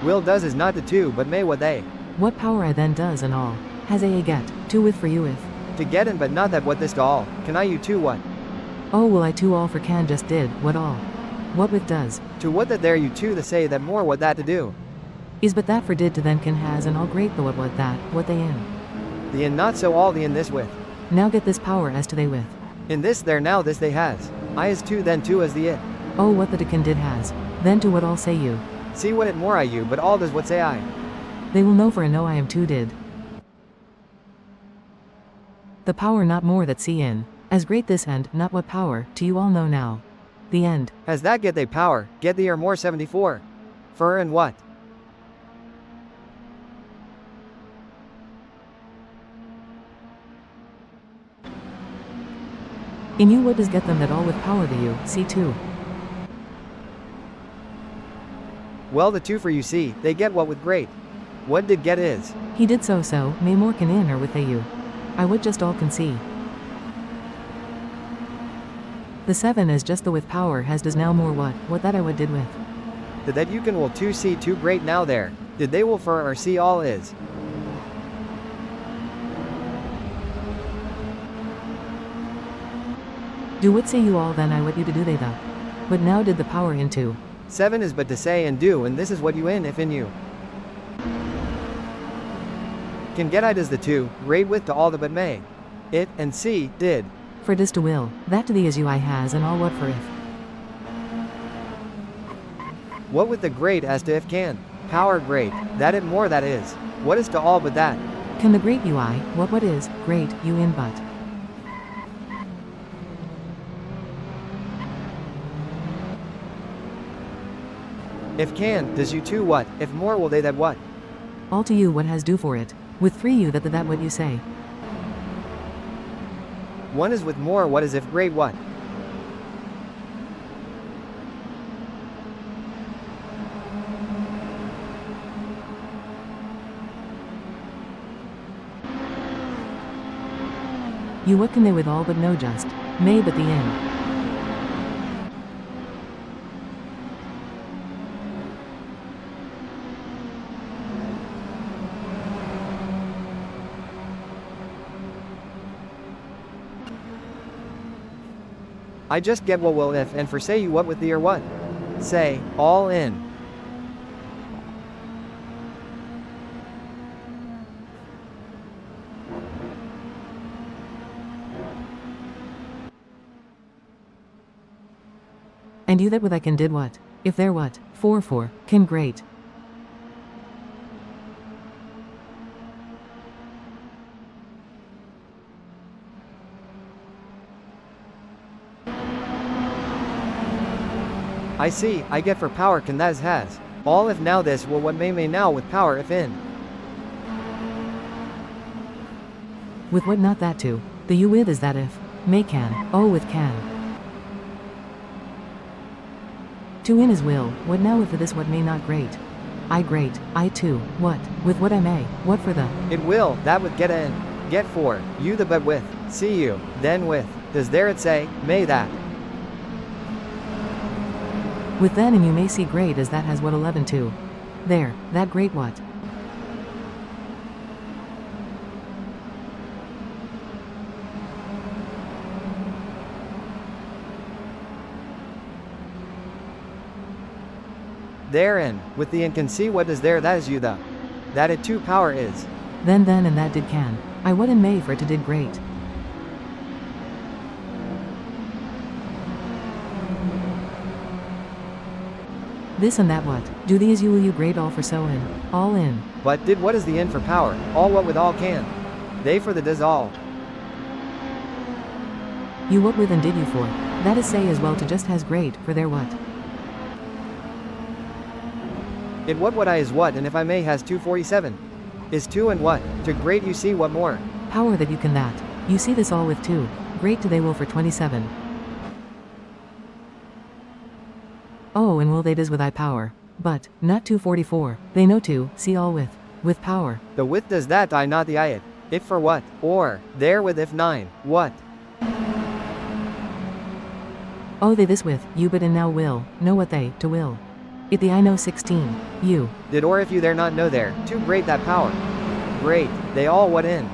Will does is not the two but may what they.
What power I then does and all. Has a get, two with for you if.
To get in but not that what this to all, can I you too what?
Oh will I too all for can just did, what all. What with does.
To what that there you too the say that more what that to do.
Is but that for did to then can has and all great the what that, what they in.
The in not so all the in this with.
Now get this power as to they with.
In this there now this they has. I is two then two as the it.
Oh what the can did has. Then to what all say you.
See what it more I you but all does what say I.
They will know for a know I am too did. The power not more that see in. As great this end, not what power, to you all know now. The end.
As that get they power, get the or more 74. For and what?
In you what does get them that all with power to you, see too.
Well the two for you see, they get what with great. What did get is.
He did so, may more can in or with they you. I would just all can see. The 7 is just the with power has does now more what that I would did with.
Did that you can will two see too great now there, did they will for or see all is.
Do what say you all then I what you to do they the. But now did the power into.
7 is but to say and do, and this is what you in if in you. Can get I does the 2, great with to all the but may. It, and see, did.
For dis to will, that to the as you I has and all what for if.
What with the great as to if can. Power great, that it more that is. What is to all but that?
Can the great UI, what is, great, you in but.
If can, does you too what, if more will they that what?
All to you what has do for it. With 3 you that the that what you say.
1 is with more what is if great what?
You what can they with all but no just. May but the in.
I just get what will if and for say you what with the or what? Say, all in.
And you that with I can did what? If there what? 4 can great.
I see, I get for power can that is has. All if now this will what may now with power if in.
With what not that to. The you with is that if. May can, oh with can. To in is will, what now if for this what may not great. I great, I too, what, with what I may, what for the.
It will, that with get in. Get for, you the but with, see you, then with, does there it say, may that.
With then and you may see great as that has what 11 too. There, that great what?
Therein, with the and can see what is there that is you the. That it too power is.
Then and that did can. I what and may for it to did great. This and that what? Do these you great all for so in. All in.
But did what is the in for power, all what with all can. They for the does all.
You what with and did you for. That is say as well to just has great, for their what?
It what I is what and if I may has 247. Is 2 and what? To great you see what more?
Power that you can that. You see this all with 2. Great to they will for 27. Oh and will they does with I power. But, not 244. They know to, see all with power.
The with does that I not the I it. It for what? Or, there with if 9, what?
Oh they this with, you but and now will, know what they, to will. It the I know 16, you.
Did or if you there not know there, too great that power. Great, they all what in.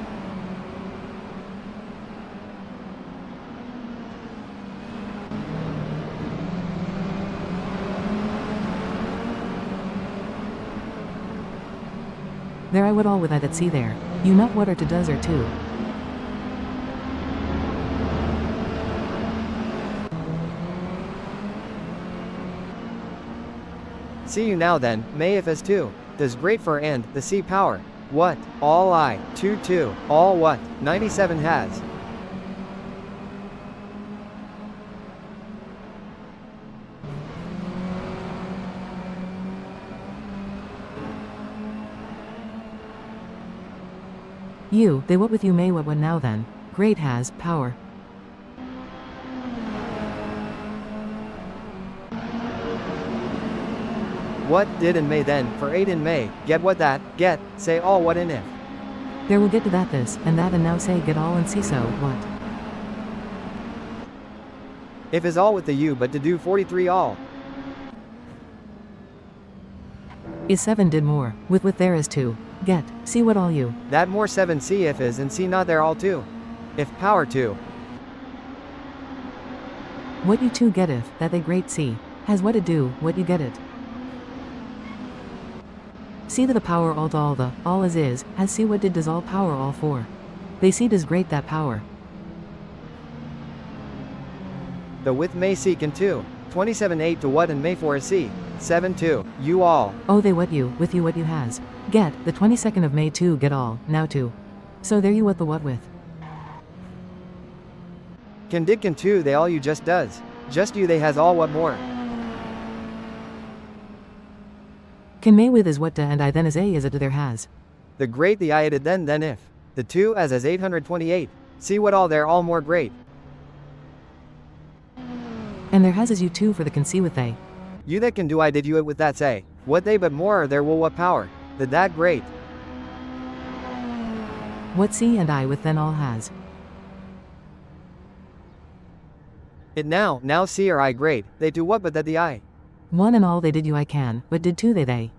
There I would all with I that see there. You not what are to does or to.
See you now then, may if as 2. Does great for and, the see power. What? All I, 2 all what? 97 has.
You, they what with you may what now then. Great has, power.
What did and may then, for 8 in may, get what that, get, say all what in if.
There will get to that this, and that and now say get all and see so, what.
If is all with the you but to do 43 all.
Is 7 did more, with there is 2. Get, see what all you.
That more 7 see if is and see not there all 2. If power 2.
What you two get if, that they great see. Has what to do, what you get it. C to the power all the, all as is, has see what did does all power all for. They see does great that power.
The with may see can 2. 27 8 to what and may 4 C. 7 2. You all.
Oh they what you, with you what you has. Get, the 22nd of May 2 get all, now 2. So there you what the what with.
Can did can 2 they all you just does. Just you they has all what more.
Can may with is what to and I then as a is a to there has.
The great the I added then if. The 2 as 828. See what all there all more great.
And there has as you two for the can see with they.
You that can do I did you it with that say. What they but more there will what power. That great.
What see and I with then all has.
It now see or I great. They do what but that the I.
One and all they did you I can, but did two they.